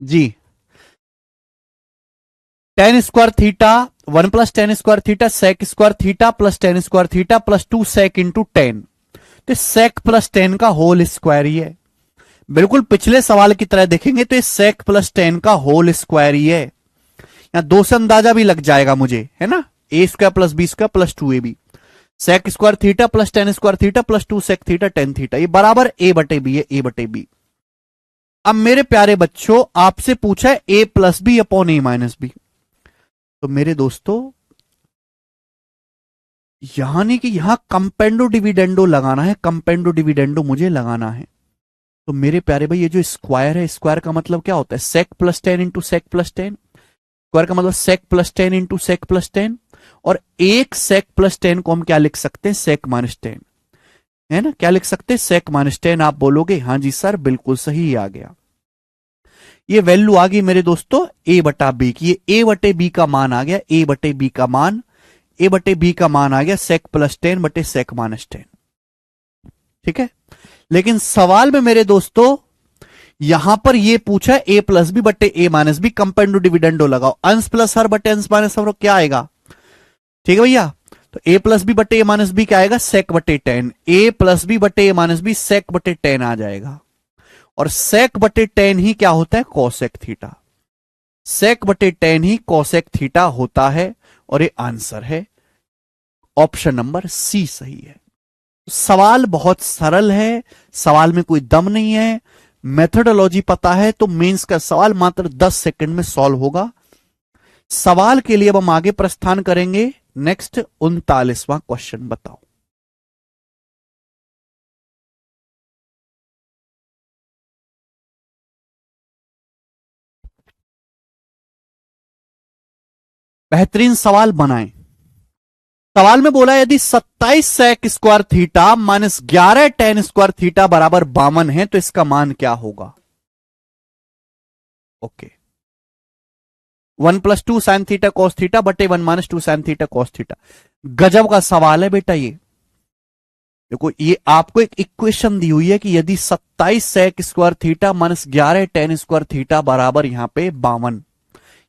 जी, tan square theta 1 + tan² sec square theta plus tan square theta plus 2 sec into tan. तो सेक प्लस टेन का होल स्क्वायर ही है। बिल्कुल पिछले सवाल की तरह देखेंगे तो सेक प्लस टेन का होल स्क्वायर ही है। यहां दो से अंदाजा भी लग जाएगा मुझे, है ना। a² + b² + 2ab sec square theta plus tan square theta plus 2 sec theta tan theta, ये बराबर a/b है, a/b। अब मेरे प्यारे बच्चों, आपसे पूछा है a+b/a-b, तो मेरे दोस्तों यानी कि यहां कंपेंडो डिविडेंडो लगाना है, कंपेंडो डिविडेंडो मुझे लगाना है। तो मेरे प्यारे भाई, ये जो स्क्वायर है, स्क्वायर का मतलब क्या होता है? Sec plus tan into sec plus tan. Square का मतलब sec plus tan into sec plus tan. और एक सेक प्लस टेन को हम क्या लिख सकते हैं? सेक माइनस टेन, है ना। क्या लिख सकते हैं? Sec minus tan. आप बोलोगे हाँ जी सर, बिल्कुल सही आ गया। ये वैल्यू आ गई मेरे दोस्तों a/b की। ये a/b का मान आ गया, a/b का मान, a/b का मान आ गया सेक प्लस टेन बटे सेक माइनस टेन। ठीक है, लेकिन सवाल में मेरे दोस्तों यहां पर ये पूछा a+b/a-b, कंपेंडो डिविडेंडो लगाओ, अंश प्लस हर बटे अंश माइनस हर, क्या आएगा? ठीक है भैया, तो a+b/a-b क्या आएगा? सेक बटे टेन। a+b/a-b सेक बटे टेन आ जाएगा। और सेक बटे टेन ही क्या होता है? Cosec theta. सेक बटे टेन ही कोसेक थीटा होता है। और ये आंसर है, ऑप्शन नंबर सी सही है। सवाल बहुत सरल है, सवाल में कोई दम नहीं है। मेथोडोलॉजी पता है तो मेंस का सवाल मात्र 10 सेकंड में सॉल्व होगा। सवाल के लिए अब हम आगे प्रस्थान करेंगे। नेक्स्ट 39वां क्वेश्चन बताओ। बेहतरीन सवाल बनाएं। सवाल में बोला यदि 27 sec square theta minus 11 tan square theta बराबर 52 है तो इसका मान क्या होगा? Okay, 1 + 2 sign theta cos theta बटे 1 - 2 साइन थीटा कॉस थीटा। गजब का सवाल है बेटा ये। देखो, ये आपको एक इक्वेशन दी हुई है कि यदि 27 sec square theta minus 11 tan square theta बराबर यहां पे 52,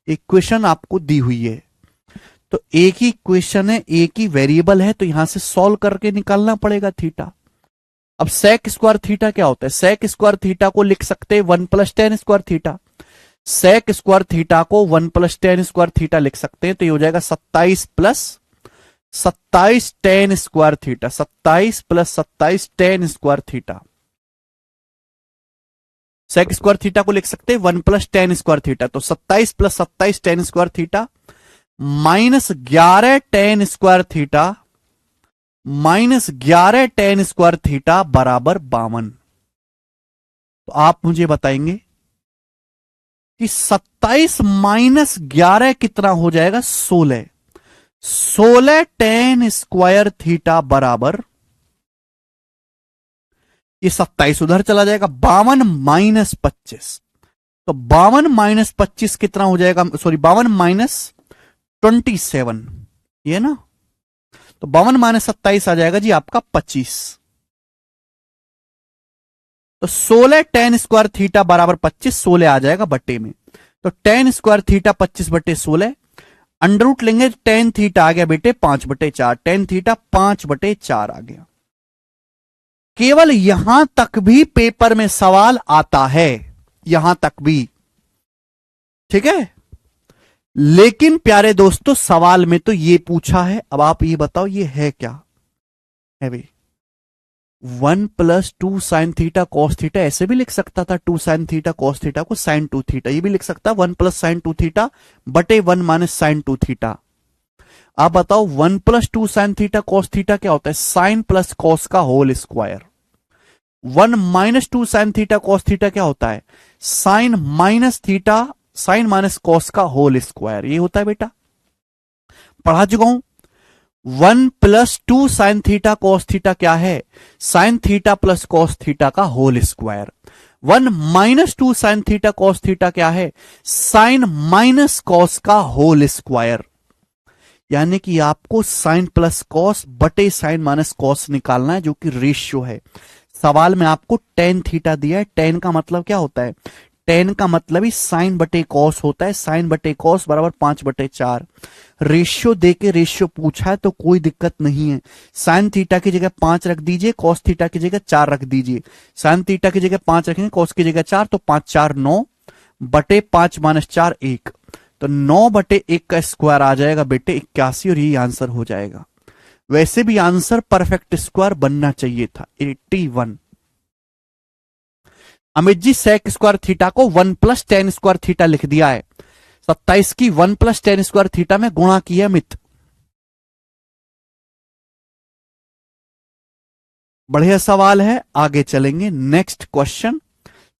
इक्वेशन आपको दी हुई है। तो एक ही इक्वेशन है, एक ही वेरिएबल है, तो यहां से सॉल्व करके निकालना पड़ेगा थीटा। अब सेक स्क्वायर थीटा क्या होता है? सेक स्क्वायर थीटा को लिख सकते हैं 1 + tan square theta. Sec square theta को 1 + tan स्क्वायर थीटा लिख सकते हैं, तो ये हो जाएगा 27 + 27 tan square theta, 27 + 27 tan square theta. Sec square theta को लिख सकते हैं 1 + tan स्क्वायर थीटा, तो 27 + 27 tan square theta minus 11 tan square theta minus 11 tan square theta बराबर 52। तो आप मुझे बताएंगे कि 27 माइनस 11 कितना हो जाएगा? 16। 16 tan स्क्वायर थीटा बराबर, ये 27 उधर चला जाएगा, 52 - 25। तो 52 - 25 कितना हो जाएगा? सॉरी, 52 - 27, ये ना। तो 52 - 27 आ जाएगा जी आपका 25। तो 16 tan स्क्वायर थीटा बराबर 25, 16 आ जाएगा बट्टे में। तो tan स्क्वायर थीटा 25 बटे 16, अंडर रूट लेंगे, tan थीटा आ गया बेटे 5/4, tan थीटा 5/4 आ गया। केवल यहां तक भी पेपर में सवाल आता है, यहां तक भी, ठीक है। लेकिन प्यारे दोस्तों, सवाल में तो ये पूछा है, अब आप ये बताओ ये है क्या? है भाई 1 + 2 साइन थीटा कॉस थीटा, ऐसे भी लिख सकता था, 2 साइन थीटा कॉस थीटा को साइन 2 थीटा, ये भी लिख सकता 1 + sin 2 थीटा बटे 1 - sin 2 थीटा। आप बताओ 1 + 2 साइन थीटा कॉस थीटा क्या होता है? साइन प्लस कॉस का whole square. 1 - 2 sign theta cos theta क्या होता है? Sine minus theta sine minus cos का होल स्क्वायर, ये होता है बेटा, पढ़ा चुका हूं। 1 + 2 साइन थीटा कॉस थीटा क्या है? Sine theta plus cos theta का whole square. 1 - 2 sign theta cos theta क्या है? साइन माइनस कॉस का होल स्क्वायर। यानी कि आपको साइन प्लस कॉस बटे साइन माइनस कॉस निकालना है, जो कि रेशियो है। सवाल में आपको टेन थीटा दिया है। टेन का मतलब क्या होता है? टेन का मतलब ही साइन बटे कॉस होता है, साइन बटे कॉस बराबर 5/4। रेशियो देके रेशियो पूछा है तो कोई दिक्कत नहीं है, साइन थीटा की जगह 5 रख दीजिए, कॉस थीटा की जगह 4 रख दीजिए। साइन थीटा की जगह 5 रखेंगे, कॉस की जगह 4, तो 5 4 9 बटे 5 - 4 1, तो 9/1 का स्क्वायर आ जाएगा बेटे 81, और यही आंसर हो जाएगा। वैसे भी आंसर परफेक्ट स्क्वायर बनना चाहिए था 81। अमित जी सेक स्क्वायर थीटा को 1 + tan स्क्वायर थीटा लिख दिया है, 27 की 1 + tan स्क्वायर थीटा में गुणा किया अमित। बढ़िया सवाल है, आगे चलेंगे। नेक्स्ट क्वेश्चन,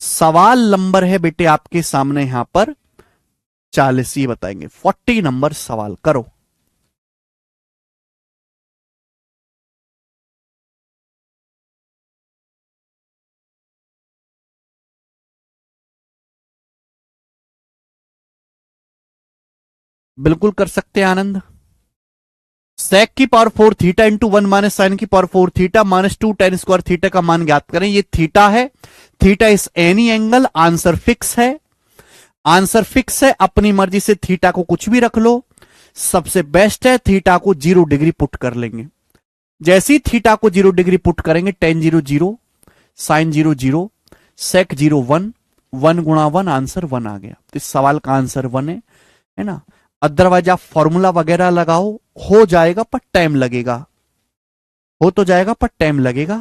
सवाल नंबर है बेटे आपके सामने यहां पर 40, ये बताएंगे 40 नंबर सवाल करो। बिल्कुल कर सकते हैं आनंद। सेक की पावर 4 थीटा इंटू 1 - साइन की power 4 theta -2 tan square theta का मान ज्ञात करें। ये थीटा है, theta is any angle, answer fix है, आंसर फिक्स है, अपनी मर्जी से थीटा को कुछ भी रख लो। सबसे बेस्ट है थीटा को 0 डिग्री पुट कर लेंगे। जैसे ही थीटा को 0 डिग्री पुट करेंगे, tan 0 0, साइन 0 0, सेक 0 1, 1 × 1 आंसर 1 आ गया। तो इस सवाल का आंसर 1 है ना। अदरवाइज आप फॉर्मूला वगैरह लगाओ, हो जाएगा पर टाइम लगेगा, हो तो जाएगा पर टाइम लगेगा।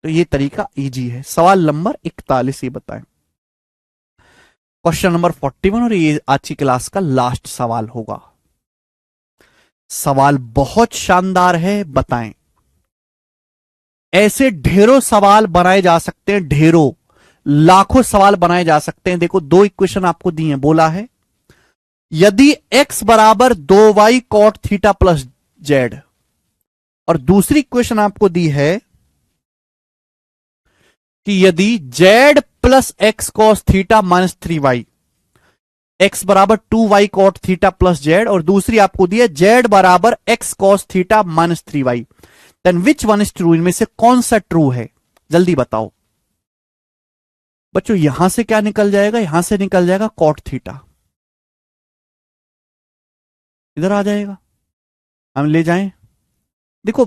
तो ये तरीका इजी है। सवाल नंबर 41 ये बताएं, क्वेश्चन नंबर 41, और ये आज की क्लास का लास्ट सवाल होगा। सवाल बहुत शानदार है, बताएं। ऐसे ढेरों सवाल बनाए जा सकते हैं, ढेरों लाखों सवाल बनाए जा सकते हैं। देखो 2 इक्वेशन आपको दी हैं, बोला है यदि x बराबर 2y cot theta plus Z, और दूसरी इक्वेशन आपको दी है कि यदि z plus x cos theta -3y, x बराबर 2y cot theta plus Z, और दूसरी आपको दी है z बराबर x cos theta -3y, then which one is true, इनमें से कौन सा ट्रू है, जल्दी बताओ बच्चों। यहां से क्या निकल जाएगा, यहां से निकल जाएगा cot थीटा, इधर आ जाएगा, हम ले जाएं। देखो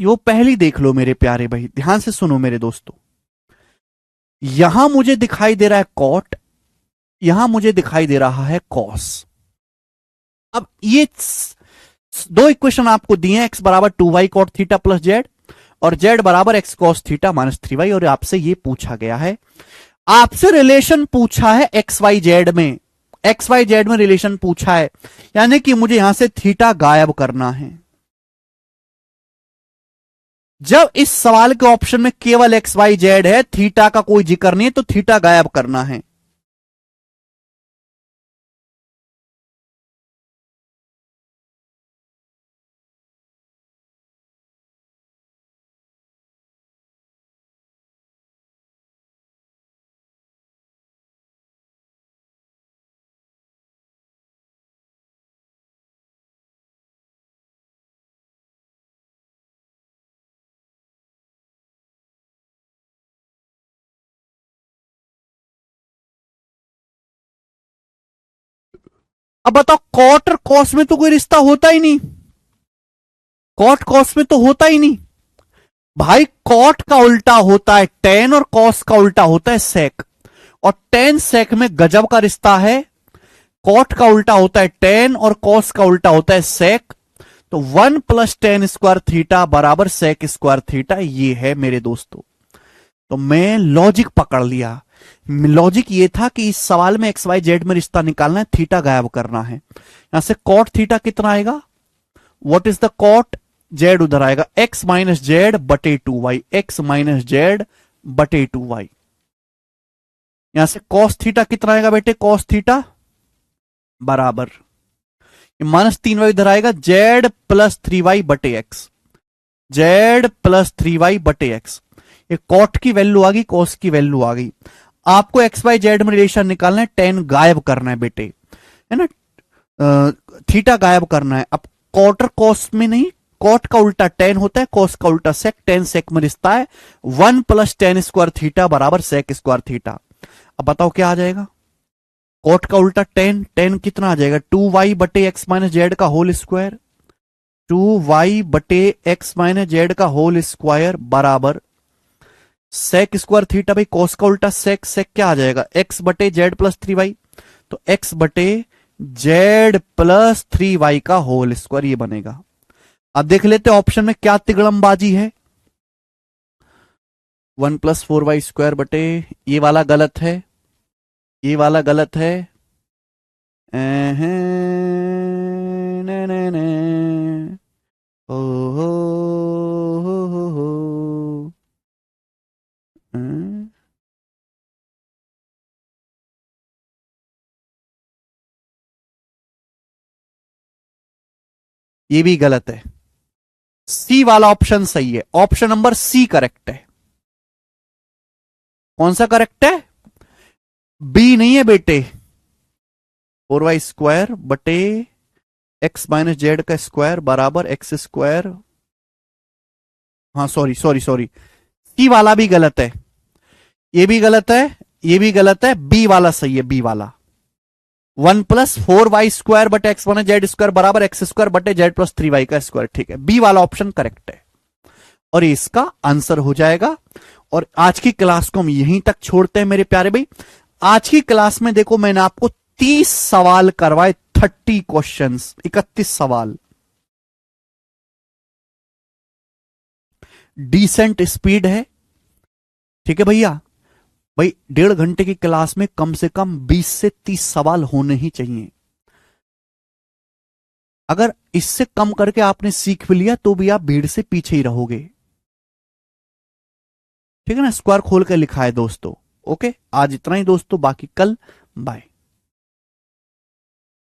वो पहली देख लो मेरे प्यारे भाई, ध्यान से सुनो मेरे दोस्तों। यहां मुझे दिखाई दे रहा है कॉट, यहां मुझे दिखाई दे रहा है कॉस। अब ये 2 इक्वेशन आपको दिए हैं, x बराबर 2y cot theta plus Z, और z बराबर x cos थीटा -3y, और आपसे ये पूछा गया है, आपसे रिलेशन पूछा है xyz में, xyz में रिलेशन पूछा है, यानी कि मुझे यहां से थीटा गायब करना है। जब इस सवाल के ऑप्शन में केवल xyz है, थीटा का कोई जिक्र नहीं है, तो थीटा गायब करना है। अब बताओ, कॉट और कॉस में तो कोई रिश्ता होता ही नहीं, कॉट कॉस में तो होता ही नहीं भाई। कॉट का उल्टा होता है टेन, और कॉस का उल्टा होता है सेक, और टेन सेक में गजब का रिश्ता है। कॉट का उल्टा होता है टेन, और कॉस का उल्टा होता है सेक, तो 1 + tan स्क्वायर थीटा बराबर सेक स्क्वायर थीटा, ये है मेरे दोस्तों। तो मैं लॉजिक पकड़ लिया, लॉजिक ये था कि इस सवाल में एक्स वाई जेड में रिश्ता निकालना है, थीटा गायब करना है। यहां से कॉट थीटा कितना आएगा, what is the cot, z उधर आएगा, x - जेड बटे 2y, x - जेड बटे 2y। यहां से कॉस थीटा कितना आएगा बेटे, कॉस थीटा बराबर -3y इधर आएगा, जेड प्लस 3y बटे एक्स, जेड प्लस 3y बटे एक्स। ये कॉट की वैल्यू आ गई, कॉस की वैल्यू आ गई। आपको एक्स वाई जेड में रिलेशन निकालना है, टेन गायब करना है बेटे, है ना, थीटा गायब करना है। अब क्वार्टर कॉस में नहीं, कॉट का उल्टा टेन होता है, कॉस का उल्टा सेक, टेन सेक में रिश्ता है 1 + tan स्क्वायर थीटा बराबर सेक स्क्वायर थीटा। अब बताओ क्या आ जाएगा, कॉट का उल्टा टेन, टेन कितना आ जाएगा 2y बटे एक्स माइनस जेड का होल स्क्वायर, 2y बटे एक्स माइनस जेड का होल स्क्वायर बराबर सेक स्क्वायर थीटा भाई कॉस का उल्टा सेक, सेक क्या आ जाएगा एक्स बटे जेड प्लस 3y, तो एक्स बटे जेड प्लस 3y का होल स्क्वायर ये बनेगा। अब देख लेते ऑप्शन में क्या तिगड़मबाजी है। 1+4y² बटे, ये वाला गलत है, ये वाला गलत है, ने ने ने ओ हो, ये भी गलत है। सी वाला ऑप्शन सही है, ऑप्शन नंबर सी करेक्ट है। कौन सा करेक्ट है? बी नहीं है बेटे। 4y² बटे एक्स माइनस जेड का स्क्वायर बराबर एक्स स्क्वायर, हाँ सॉरी सॉरी सॉरी, सी वाला भी गलत है, ये भी गलत है, ये भी गलत है, बी वाला सही है, बी वाला 1+4y² बटे एक्स माइनस जेड स्क्वायर बराबर एक्स स्क्वायर बटे जेड प्लस 3y का स्क्वायर, ठीक है, बी वाला ऑप्शन करेक्ट है और इसका आंसर हो जाएगा। और आज की क्लास को हम यहीं तक छोड़ते हैं मेरे प्यारे भाई। आज की क्लास में देखो मैंने आपको 30 सवाल करवाए, 30 क्वेश्चंस, 31 सवाल, डिसेंट स्पीड है, ठीक है भैया। भाई 1.5 घंटे की क्लास में कम से कम 20 से 30 सवाल होने ही चाहिए। अगर इससे कम करके आपने सीख भी लिया तो भी आप भीड़ से पीछे ही रहोगे, ठीक है ना। स्क्वायर खोल कर लिखा है दोस्तों। ओके, आज इतना ही दोस्तों, बाकी कल, बाय।